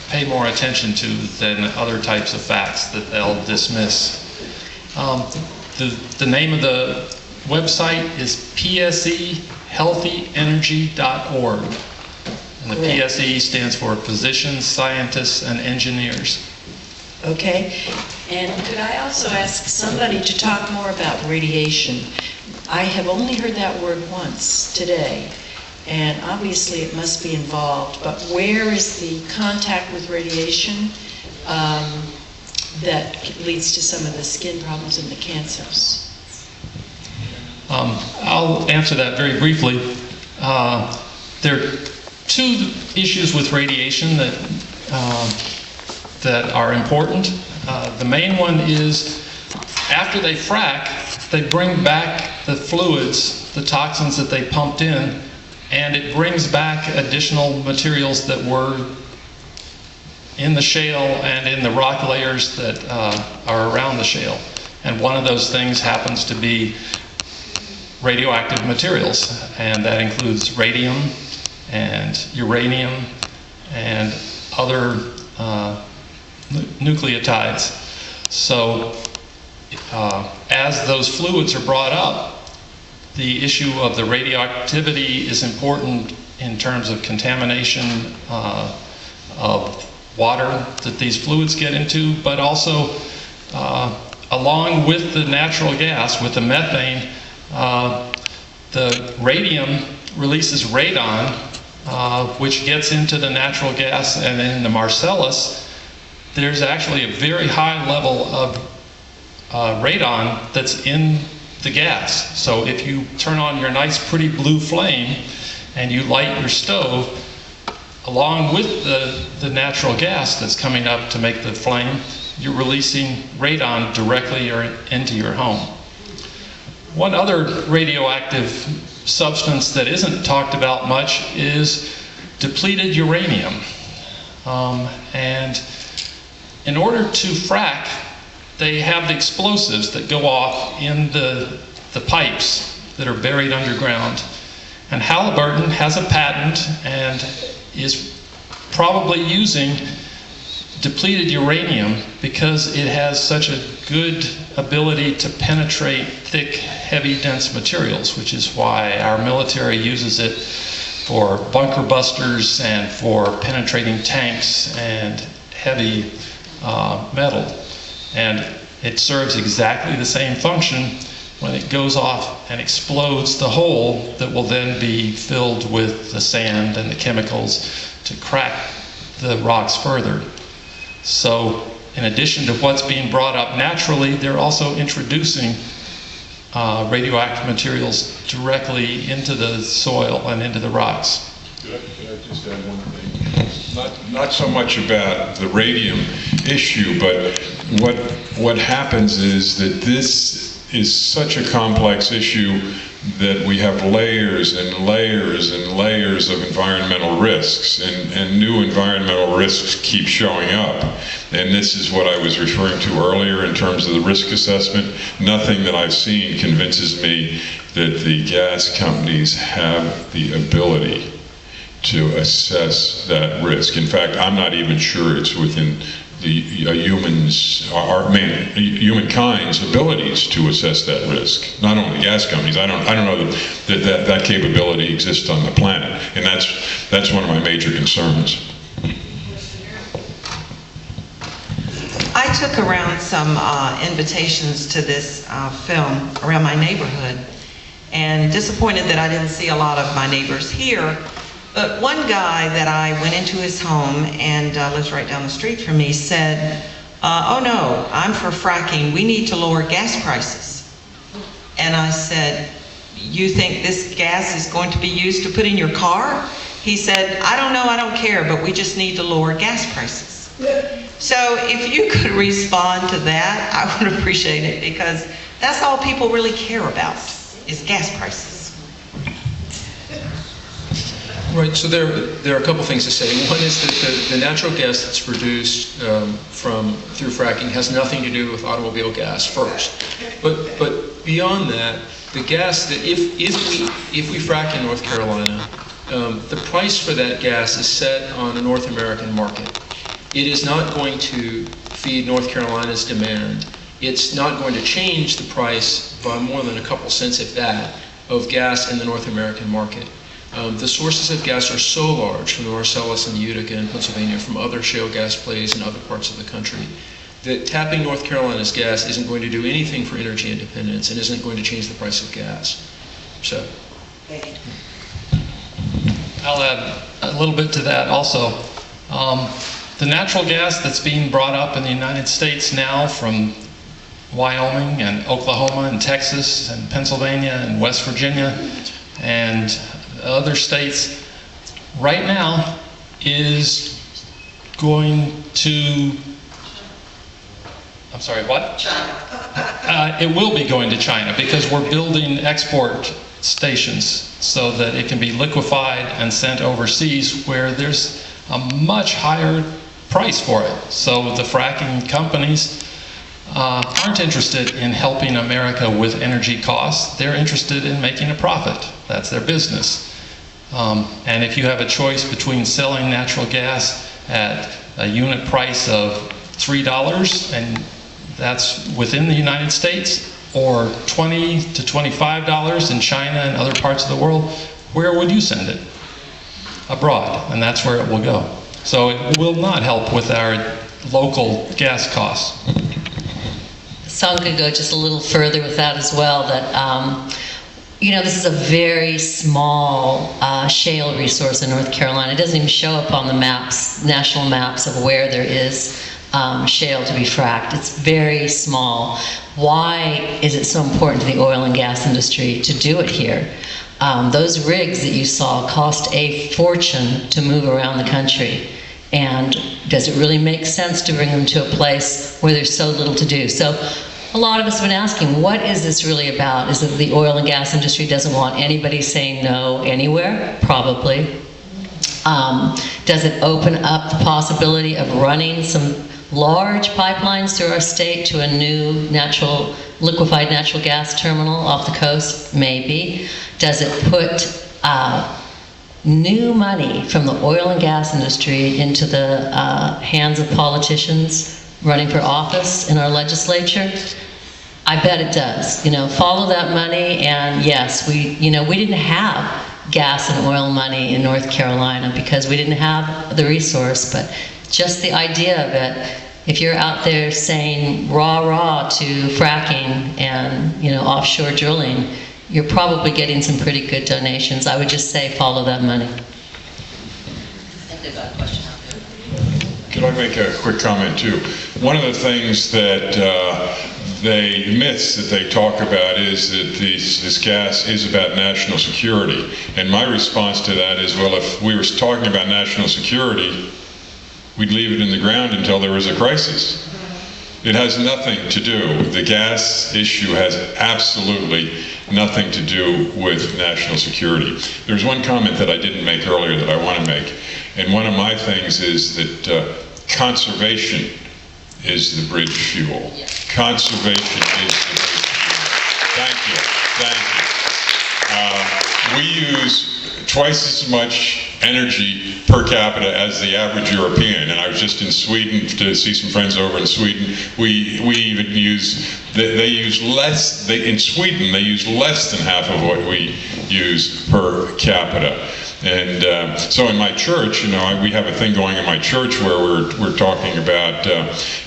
pay more attention to than other types of facts that they'll dismiss. The name of the website is psehealthyenergy.org. And the PSE stands for Physicians, Scientists, and Engineers. Okay, and could I also ask somebody to talk more about radiation? I have only heard that word once today, and obviously it must be involved, but where is the contact with radiation that leads to some of the skin problems and the cancers? I'll answer that very briefly. There are two issues with radiation that are important. The main one is after they frack, they bring back the fluids, the toxins that they pumped in, and it brings back additional materials that were in the shale and in the rock layers that are around the shale. And one of those things happens to be radioactive materials, and that includes radium and uranium and other nucleotides. So as those fluids are brought up, the issue of the radioactivity is important in terms of contamination of water that these fluids get into, but also along with the natural gas, with the methane, the radium releases radon, which gets into the natural gas, and in the Marcellus, there's actually a very high level of radon that's in the gas. So if you turn on your nice pretty blue flame and you light your stove, along with the natural gas that's coming up to make the flame, you're releasing radon directly into your home. One other radioactive substance that isn't talked about much is depleted uranium. And in order to frack, they have the explosives that go off in the pipes that are buried underground. And Halliburton has a patent and is probably using depleted uranium because it has such a good ability to penetrate thick, heavy, dense materials, which is why our military uses it for bunker busters and for penetrating tanks and heavy metal. And it serves exactly the same function when it goes off and explodes the hole that will then be filled with the sand and the chemicals to crack the rocks further. So in addition to what's being brought up naturally, they're also introducing radioactive materials directly into the soil and into the rocks. Could I just add one thing? Not so much about the radium issue, but what happens is that this is such a complex issue that we have layers and layers and layers of environmental risks, and new environmental risks keep showing up. And this is what I was referring to earlier in terms of the risk assessment. Nothing that I've seen convinces me that the gas companies have the ability to assess that risk. In fact, I'm not even sure it's within the humankind's abilities to assess that risk. Not only gas companies. I don't know that capability exists on the planet, and that's one of my major concerns. I took around some invitations to this film around my neighborhood, and disappointed that I didn't see a lot of my neighbors here. But one guy that I went into his home and lives right down the street from me said, oh no, I'm for fracking. We need to lower gas prices. And I said, you think this gas is going to be used to put in your car? He said, I don't know, I don't care, but we just need to lower gas prices. So if you could respond to that, I would appreciate it, because that's all people really care about is gas prices. Right, so there are a couple things to say. One is that the natural gas that's produced through fracking has nothing to do with automobile gas first. But beyond that, the gas that if we frack in North Carolina, the price for that gas is set on a North American market. It is not going to feed North Carolina's demand. It's not going to change the price by more than a couple cents, if that, of gas in the North American market. The sources of gas are so large from the Marcellus and the Utica in Pennsylvania, from other shale gas plays in other parts of the country, that tapping North Carolina's gas isn't going to do anything for energy independence and isn't going to change the price of gas. So, I'll add a little bit to that also. The natural gas that's being brought up in the United States now from Wyoming and Oklahoma and Texas and Pennsylvania and West Virginia and other states right now is going to, I'm sorry, what? China. It will be going to China, because we're building export stations so that it can be liquefied and sent overseas where there's a much higher price for it. So the fracking companies aren't interested in helping America with energy costs. They're interested in making a profit. That's their business. And if you have a choice between selling natural gas at a unit price of $3, and that's within the United States, or $20 to $25 in China and other parts of the world, where would you send it? Abroad, and that's where it will go. So it will not help with our local gas costs. So I'm going to go just a little further with that as well, that this is a very small shale resource in North Carolina. It doesn't even show up on the maps, national maps of where there is shale to be fracked. It's very small. Why is it so important to the oil and gas industry to do it here? Those rigs that you saw cost a fortune to move around the country. And does it really make sense to bring them to a place where there's so little to do? So a lot of us have been asking, what is this really about? Is it the oil and gas industry doesn't want anybody saying no anywhere? Probably. Does it open up the possibility of running some large pipelines through our state to a new liquefied natural gas terminal off the coast? Maybe. Does it put new money from the oil and gas industry into the hands of politicians running for office in our legislature? I bet it does. Follow that money, and yes, we didn't have gas and oil money in North Carolina because we didn't have the resource, but just the idea of it if you're out there saying rah to fracking and, offshore drilling, you're probably getting some pretty good donations. I would just say follow that money. Could I make a quick comment too? One of the things that myths that they talk about is that this gas is about national security. And my response to that is, well, if we were talking about national security, we'd leave it in the ground until there was a crisis. It has nothing to do, the gas issue has absolutely nothing to do with national security. There's one comment that I didn't make earlier that I want to make. And one of my things is that conservation is the bridge fuel. Conservation is the bridge fuel. Thank you. We use twice as much energy per capita as the average European. And I was just in Sweden to see some friends over in Sweden. We even use, they use less, in Sweden they use less than half of what we use per capita. And so in my church, we have a thing going in my church where we're talking about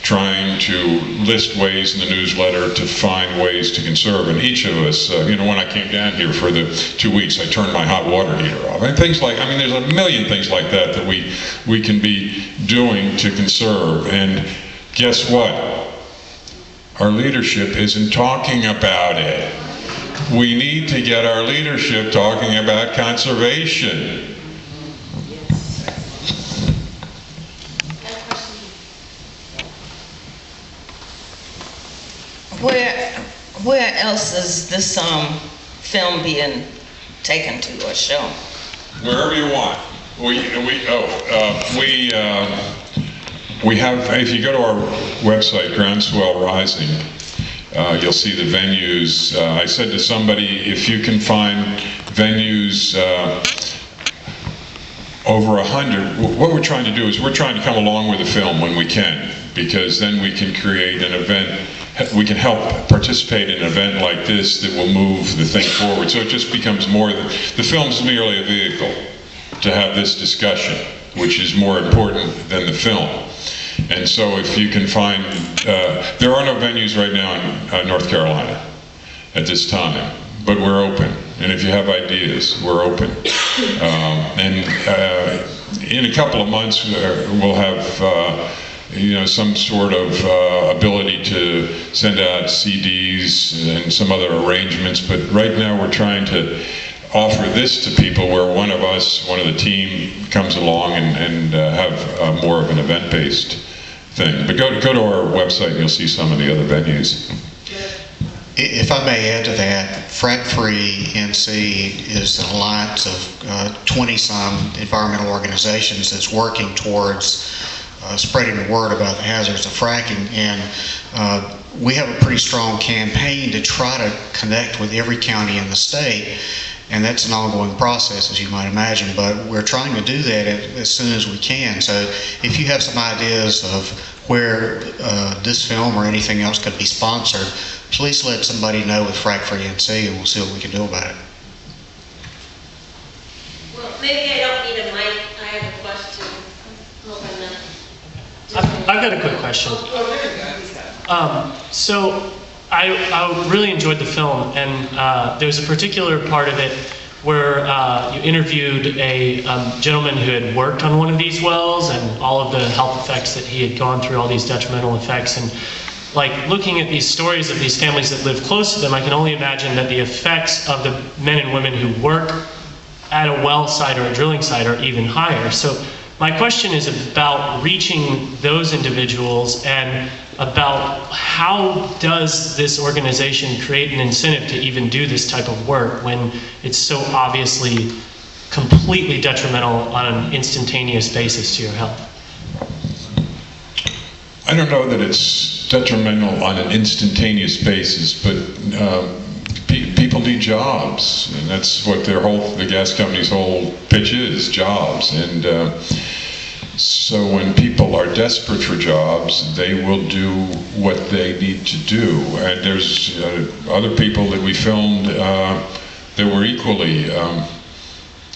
trying to list ways in the newsletter to find ways to conserve. And each of us, when I came down here for the 2 weeks, I turned my hot water heater off. And things like, there's a million things like that we can be doing to conserve. And guess what? Our leadership isn't talking about it. We need to get our leadership talking about conservation. Where else is this film being taken to or shown? Wherever you want. We have, if you go to our website, Groundswell Rising, you'll see the venues. I said to somebody, if you can find venues over 100, what we're trying to do is we're trying to come along with the film when we can, because then we can create an event, we can help participate in an event like this that will move the thing forward. So it just becomes more, the film's merely a vehicle to have this discussion, which is more important than the film. And so if you can find, there are no venues right now in North Carolina at this time, but we're open. And if you have ideas, we're open. And in a couple of months, we'll have some sort of ability to send out CDs and some other arrangements. But right now we're trying to offer this to people where one of the team comes along and have more of an event-based thing. But go to our website and you'll see some of the other venues. If I may add to that, Frack Free NC is an alliance of 20-some environmental organizations that's working towards spreading the word about the hazards of fracking. And we have a pretty strong campaign to try to connect with every county in the state. And that's an ongoing process, as you might imagine, but we're trying to do that as soon as we can. So if you have some ideas of where this film or anything else could be sponsored, please let somebody know with Frack Free NC and we'll see what we can do about it. Well, maybe I don't need a mic. I have a question. I've got a quick question. So I really enjoyed the film, and there's a particular part of it where you interviewed a gentleman who had worked on one of these wells and all of the health effects that he had gone through, all these detrimental effects. And like looking at these stories of these families that live close to them, I can only imagine that the effects of the men and women who work at a well site or a drilling site are even higher. So my question is about reaching those individuals and about how does this organization create an incentive to even do this type of work when it's so obviously completely detrimental on an instantaneous basis to your health? I don't know that it's detrimental on an instantaneous basis, but people need jobs, and that's what the gas company's whole pitch is, jobs. And so when people are desperate for jobs, they will do what they need to do. And there's other people that we filmed that were equally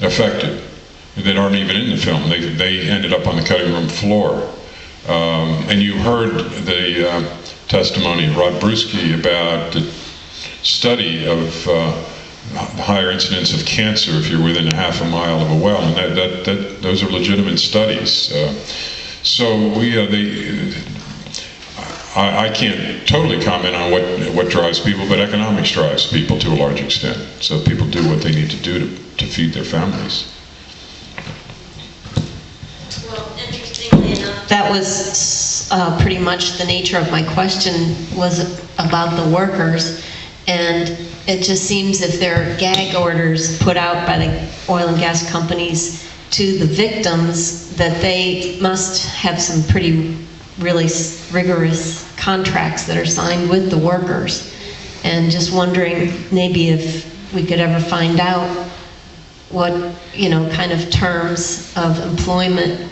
affected that aren't even in the film. They ended up on the cutting room floor. And you heard the testimony of Rod Brusky about the study of higher incidence of cancer if you're within a half a mile of a well, and those are legitimate studies. I can't totally comment on what drives people, but economics drives people to a large extent. So people do what they need to do to feed their families. Well, interestingly enough, That was pretty much the nature of my question, was about the workers. And it just seems if there are gag orders put out by the oil and gas companies to the victims, that they must have some pretty really rigorous contracts that are signed with the workers. And just wondering maybe if we could ever find out what, kind of terms of employment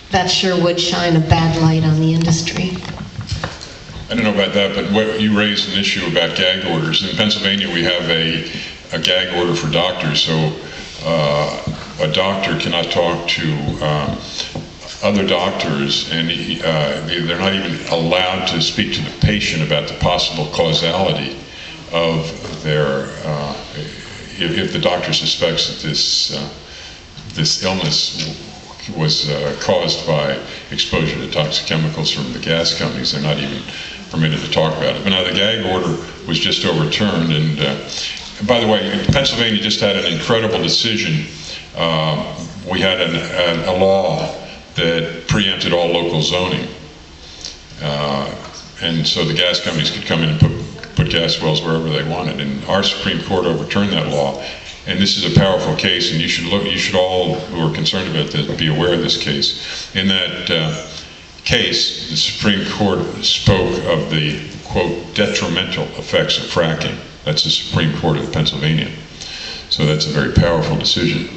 that sure would shine a bad light on the industry. I don't know about that, but what you raised an issue about gag orders. In Pennsylvania, we have a gag order for doctors, so a doctor cannot talk to other doctors, and they're not even allowed to speak to the patient about the possible causality of their, if the doctor suspects that this illness was caused by exposure to toxic chemicals from the gas companies, they're not even permitted to talk about it. But now the gag order was just overturned, and by the way, Pennsylvania just had an incredible decision. We had a law that preempted all local zoning, and so the gas companies could come in and put gas wells wherever they wanted. And our Supreme Court overturned that law. And this is a powerful case, and you should all who are concerned about this be aware of this case. In that case, the Supreme Court spoke of the, quote, detrimental effects of fracking. That's the Supreme Court of Pennsylvania. So that's a very powerful decision.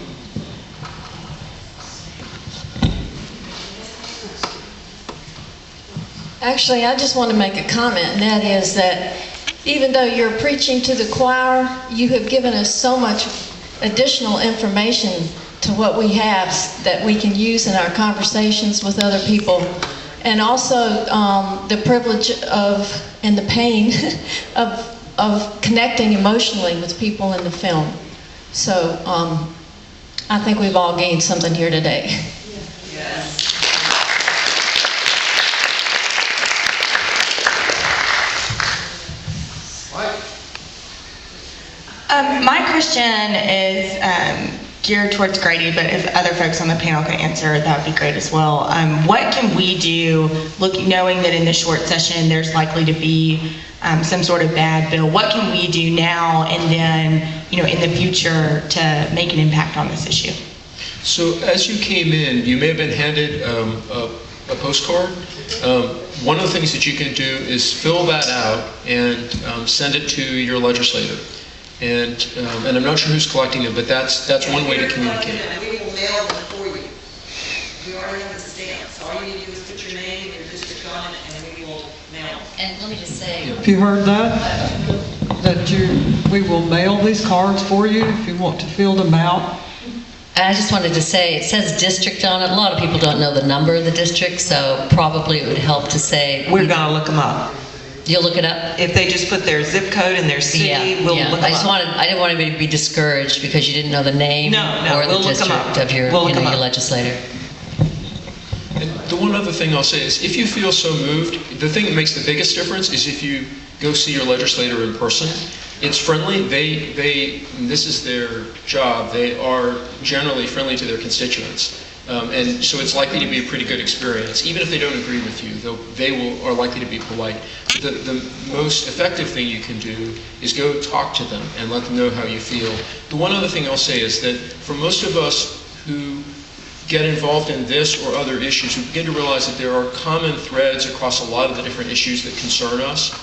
Actually, I just want to make a comment, and that is that even though you're preaching to the choir, you have given us so much additional information to what we have that we can use in our conversations with other people. And also the privilege of, and the pain of connecting emotionally with people in the film. So I think we've all gained something here today. Yes. My question is geared towards Grady, but if other folks on the panel could answer, that would be great as well. What can we do, knowing that in the short session there's likely to be some sort of bad bill? What can we do now and then, in the future to make an impact on this issue? So as you came in, you may have been handed a postcard. One of the things that you can do is fill that out and send it to your legislator. And I'm not sure who's collecting them, but that's one way to communicate. We will mail them for you. We already have the stamp, so all you need to do is put your name and your district on it, and we will mail them. And let me just say, If you heard that, we will mail these cards for you if you want to fill them out. I just wanted to say, it says district on it. A lot of people don't know the number of the district, so probably it would help to say. We're gonna look them up. You'll look it up? If they just put their zip code and their city, we'll look them up. I didn't want anybody to be discouraged because you didn't know the name or the district of your, your legislator. And the one other thing I'll say is, if you feel so moved, the thing that makes the biggest difference is if you go see your legislator in person. It's friendly. This is their job. They are generally friendly to their constituents. And so it's likely to be a pretty good experience. Even if they don't agree with you, they are likely to be polite. But the most effective thing you can do is go talk to them and let them know how you feel. The one other thing I'll say is that for most of us who get involved in this or other issues, we begin to realize that there are common threads across a lot of the different issues that concern us.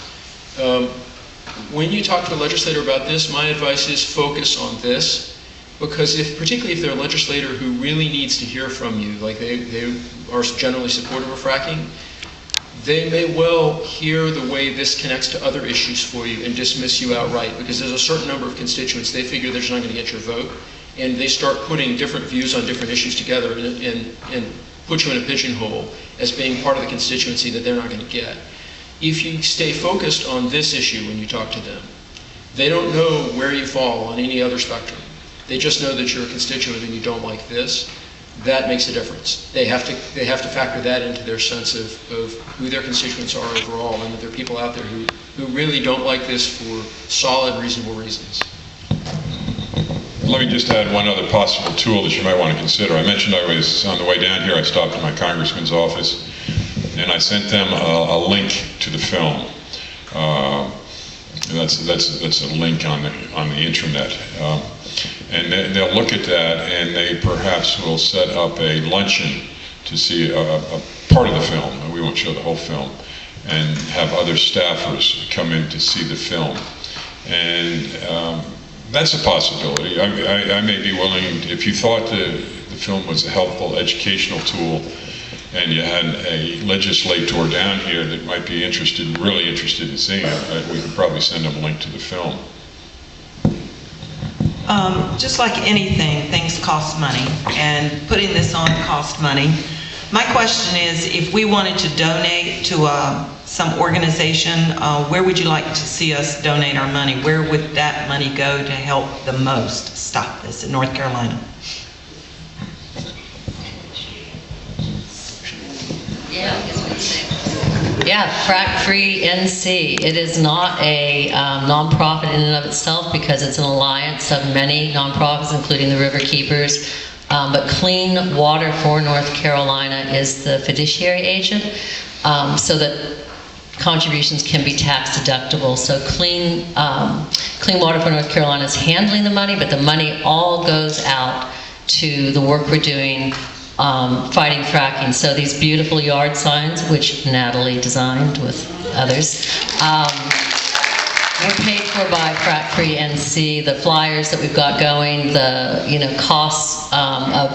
When you talk to a legislator about this, my advice is focus on this. Because particularly if they're a legislator who really needs to hear from you, like they are generally supportive of fracking, they may well hear the way this connects to other issues for you and dismiss you outright, because there's a certain number of constituents they figure they're not going to get your vote, and they start putting different views on different issues together, and put you in a pigeonhole as being part of the constituency that they're not going to get. If you stay focused on this issue when you talk to them, they don't know where you fall on any other spectrum. They just know that you're a constituent and you don't like this. That makes a difference. They have to factor that into their sense of who their constituents are overall, and that there are people out there who really don't like this for solid, reasonable reasons. Let me just add one other possible tool that you might want to consider. I mentioned I was on the way down here, I stopped at my congressman's office, and I sent them a link to the film. That's a link on the intranet. And they'll look at that, and they perhaps will set up a luncheon to see a part of the film, and we won't show the whole film, and have other staffers come in to see the film. And that's a possibility. I may be willing, if you thought the film was a helpful educational tool, and you had a legislator down here that might be really interested in seeing it, we could probably send them a link to the film. Just like anything, things cost money, and putting this on cost money. My question is, if we wanted to donate to some organization, where would you like to see us donate our money? Where would that money go to help the most stop this in North Carolina? Yeah, Frack Free NC. It is not a nonprofit in and of itself because it's an alliance of many nonprofits, including the River Keepers. But Clean Water for North Carolina is the fiduciary agent, so that contributions can be tax deductible. So Clean Water for North Carolina is handling the money, but the money all goes out to the work we're doing fighting fracking. So these beautiful yard signs, which Natalie designed with others, were paid for by Frack Free NC. The flyers that we've got going, the costs of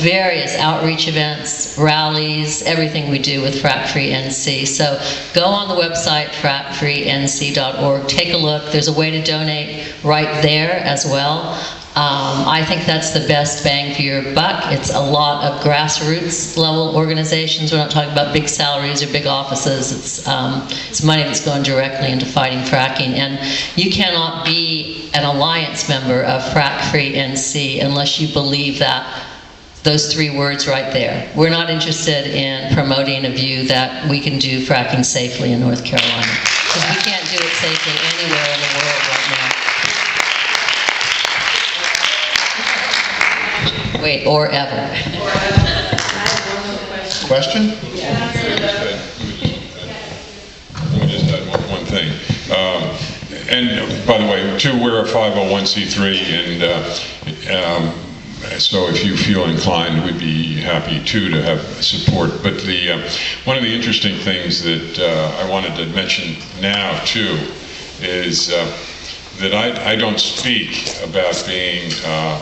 various outreach events, rallies, everything we do with Frack Free NC. So go on the website frackfreenc.org, take a look. There's a way to donate right there as well. I think that's the best bang for your buck. It's a lot of grassroots level organizations. We're not talking about big salaries or big offices. It's money that's going directly into fighting fracking. And you cannot be an alliance member of Frack Free NC unless you believe those three words right there. We're not interested in promoting a view that we can do fracking safely in North Carolina, because we can't do it safely anywhere in the world right now. Wait, or ever. Question? Let me just add one thing. And by the way, too, we're a 501c3, and so if you feel inclined, we'd be happy too to have support. But one of the interesting things that I wanted to mention now too is that I don't speak about being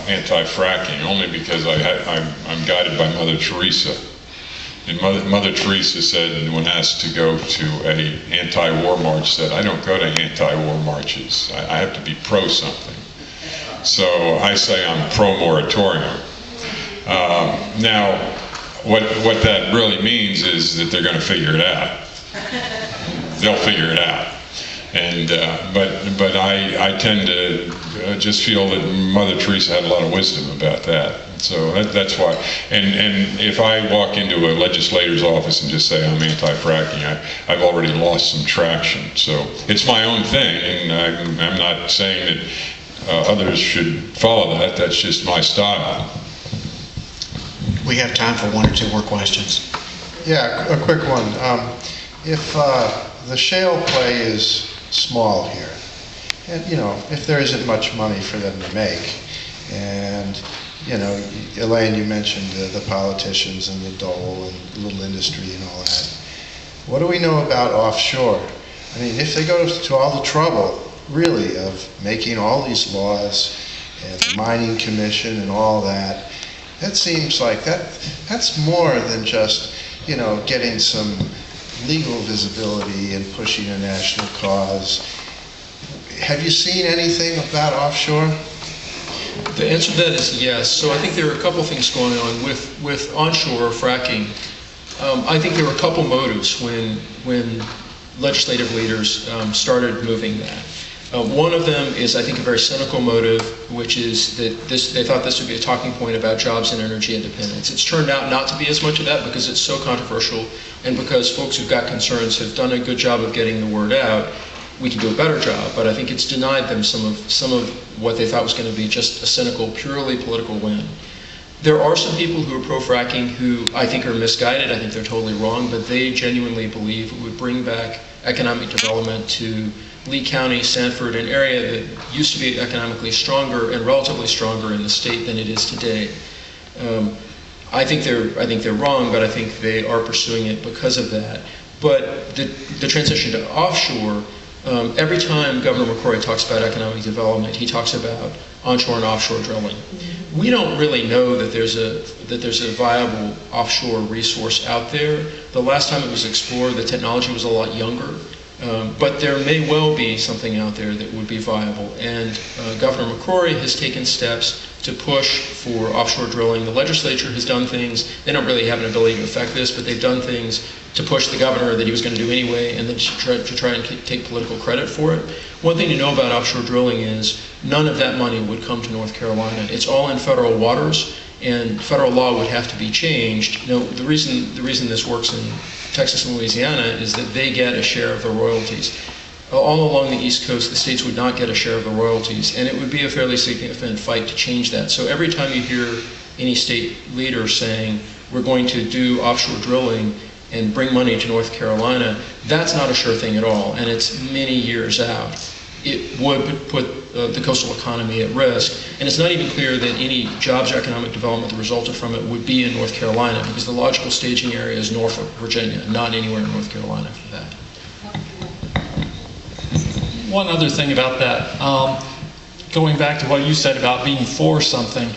anti-fracking only because I'm guided by Mother Teresa. And Mother Teresa said, when asked to go to an anti-war march, said, I don't go to anti-war marches. I have to be pro something. So I say I'm pro-moratorium. Now, what that really means is that they're going to figure it out. They'll figure it out. And but I tend to just feel that Mother Teresa had a lot of wisdom about that. So that's why. And if I walk into a legislator's office and just say I'm anti-fracking, I've already lost some traction. So it's my own thing, and I'm not saying that others should follow that. That's just my style. We have time for one or two more questions. Yeah, a quick one. If the shale play is small here, and if there isn't much money for them to make, and Elaine, you mentioned the politicians and the dole and little industry and all that. What do we know about offshore? I mean, if they go to all the trouble, really, of making all these laws and the mining commission and all that, that seems like that's more than just getting some legal visibility and pushing a national cause. Have you seen anything about offshore? The answer to that is yes. So I think there are a couple things going on with onshore fracking. I think there were a couple motives when legislative leaders started moving that. One of them is, I think, a very cynical motive, which is that they thought this would be a talking point about jobs and energy independence. It's turned out not to be as much of that because it's so controversial and because folks who've got concerns have done a good job of getting the word out. We can do a better job, but I think it's denied them some of what they thought was going to be just a cynical, purely political win. There are some people who are pro-fracking who I think are misguided. I think they're totally wrong, but they genuinely believe it would bring back economic development to Lee County, Sanford, an area that used to be economically stronger and relatively stronger in the state than it is today. I think they're wrong, but I think they are pursuing it because of that. But the transition to offshore, every time Governor McCrory talks about economic development, he talks about onshore and offshore drilling. We don't really know that there's a viable offshore resource out there. The last time it was explored, the technology was a lot younger. But there may well be something out there that would be viable. And Governor McCrory has taken steps to push for offshore drilling. The legislature has done things. They don't really have an ability to affect this, but they've done things to push the governor that he was going to do anyway, and then to try and take political credit for it. One thing to know about offshore drilling is none of that money would come to North Carolina. It's all in federal waters, and federal law would have to be changed. Now, the reason this works in Texas and Louisiana is that they get a share of the royalties. All along the East Coast, the states would not get a share of the royalties, and it would be a fairly significant fight to change that. So every time you hear any state leader saying, we're going to do offshore drilling and bring money to North Carolina, that's not a sure thing at all, and it's many years out. It would put the coastal economy at risk, and it's not even clear that any jobs or economic development that resulted from it would be in North Carolina, because the logical staging area is Norfolk, Virginia, not anywhere in North Carolina for that. One other thing about that, going back to what you said about being for something,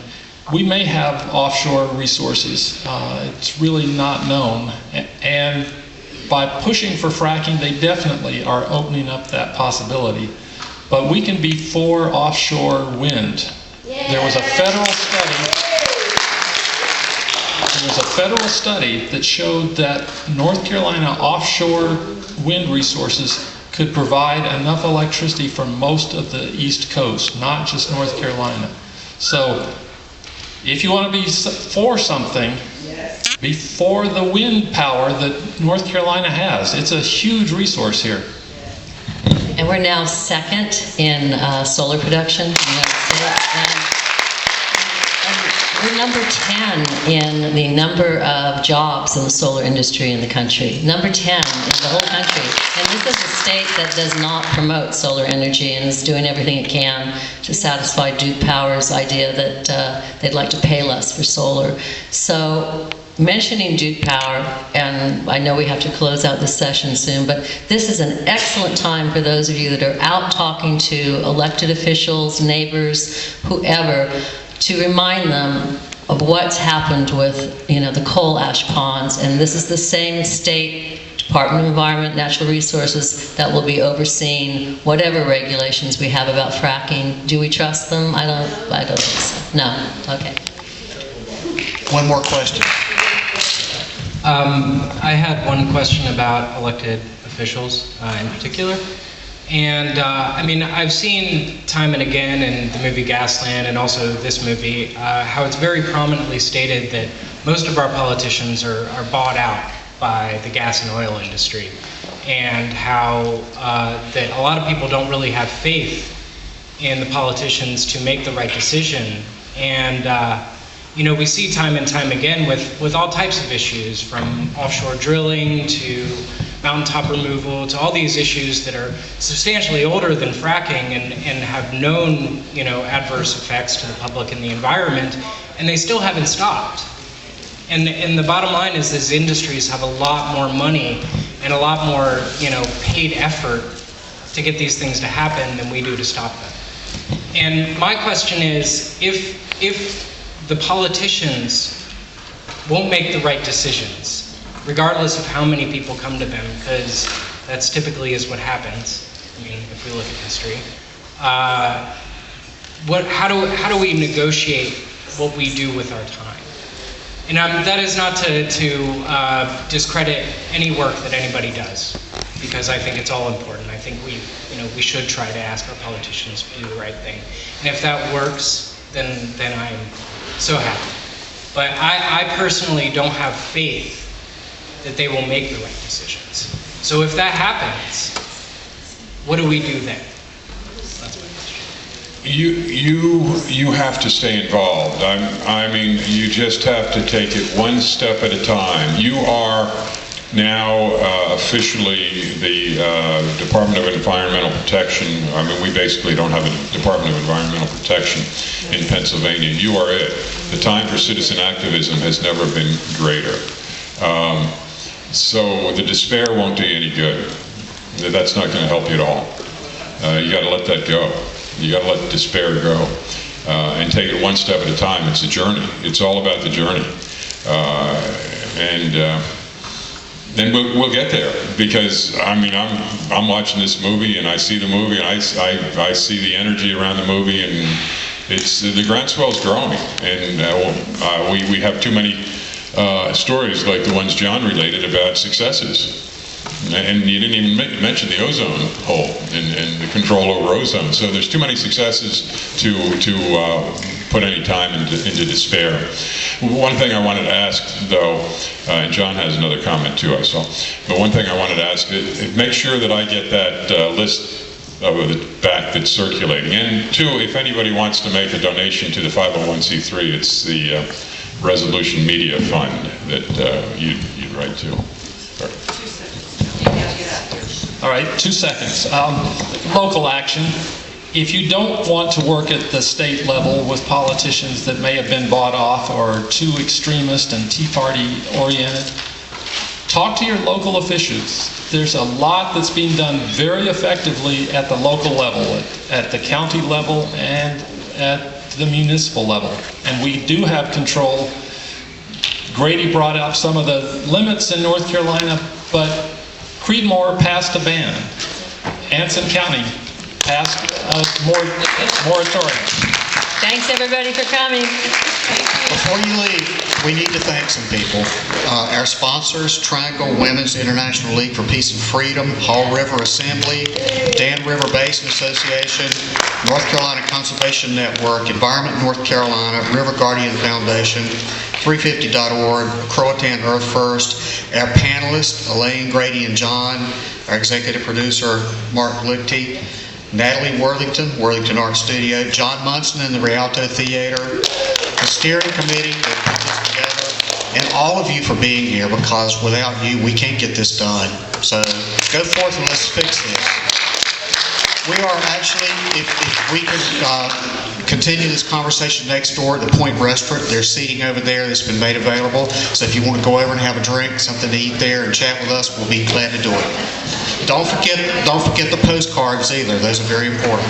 we may have offshore resources. It's really not known. And by pushing for fracking, they definitely are opening up that possibility. But we can be for offshore wind. There was a federal study that showed that North Carolina offshore wind resources could provide enough electricity for most of the East Coast, not just North Carolina. So if you want to be for something, be for the wind power that North Carolina has. It's a huge resource here. And we're now second in solar production in the United States. And we're number 10 in the number of jobs in the solar industry in the country. Number 10 in the whole country. And this is a state that does not promote solar energy and is doing everything it can to satisfy Duke Power's idea that they'd like to pay less for solar. So mentioning Duke Power, and I know we have to close out this session soon, but this is an excellent time for those of you that are out talking to elected officials, neighbors, whoever, to remind them of what's happened with, the coal ash ponds. And this is the same state Department of Environment, Natural Resources that will be overseeing whatever regulations we have about fracking. Do we trust them? I don't think so. No? Okay. One more question. I had one question about elected officials in particular. And I've seen time and again in the movie Gasland and also this movie how it's very prominently stated that most of our politicians are bought out by the gas and oil industry, and how that a lot of people don't really have faith in the politicians to make the right decision. And we see time and time again with all types of issues, from offshore drilling to mountaintop removal to all these issues that are substantially older than fracking and have known, adverse effects to the public and the environment, and they still haven't stopped. And the bottom line is these industries have a lot more money and a lot more, paid effort to get these things to happen than we do to stop them. And my question is, if the politicians won't make the right decisions, regardless of how many people come to them, because that's typically is what happens, if we look at history, how do we negotiate what we do with our time? And that is not to discredit any work that anybody does, because I think it's all important. I think we should try to ask our politicians to do the right thing. And if that works, then I'm so happy. But I personally don't have faith that they will make the right decisions. So if that happens, what do we do then? That's my question. You have to stay involved. I mean, you just have to take it one step at a time. You are now officially the Department of Environmental Protection. I mean, we basically don't have a Department of Environmental Protection in Pennsylvania. You are it. The time for citizen activism has never been greater. So the despair won't do you any good. That's not going to help you at all. You got to let that go. You got to let despair go and take it one step at a time. It's a journey. It's all about the journey, and then we'll get there. Because I mean, I'm watching this movie and I see the movie and I see the energy around the movie, and it's the groundswell's growing, and we have too many stories like the ones John related about successes. And you didn't even mention the ozone hole and the control over ozone. So there's too many successes to put any time into despair. One thing I wanted to ask, though, and John has another comment too, I saw. But one thing I wanted to ask, make sure that I get that list of the back that's circulating. And two, if anybody wants to make a donation to the 501c3, it's the Resolution Media Fund that you'd write to. All right, 2 seconds. Local action. If you don't want to work at the state level with politicians that may have been bought off or too extremist and Tea Party oriented, talk to your local officials. There's a lot that's being done very effectively at the local level, at the county level, and at the municipal level. And we do have control. Grady brought up some of the limits in North Carolina, but Creedmoor passed a ban. Anson County passed a moratorium. Thanks everybody for coming. Before you leave, we need to thank some people. Our sponsors, Triangle Women's International League for Peace and Freedom, Hall River Assembly, Dan River Basin Association, North Carolina Conservation Network, Environment North Carolina, River Guardian Foundation, 350.org, Croatan Earth First, our panelists, Elaine, Grady, and John, our executive producer, Mark Lichty, Natalie Worthington, Worthington Art Studio, John Munson in the Rialto Theatre, the steering committee that put this together, and all of you for being here, because without you, we can't get this done. So go forth and let's fix this. We are actually, if we could continue this conversation next door at the Point Restaurant, there's seating over there that's been made available. So if you want to go over and have a drink, something to eat there, and chat with us, we'll be glad to do it. Don't forget the postcards either. Those are very important.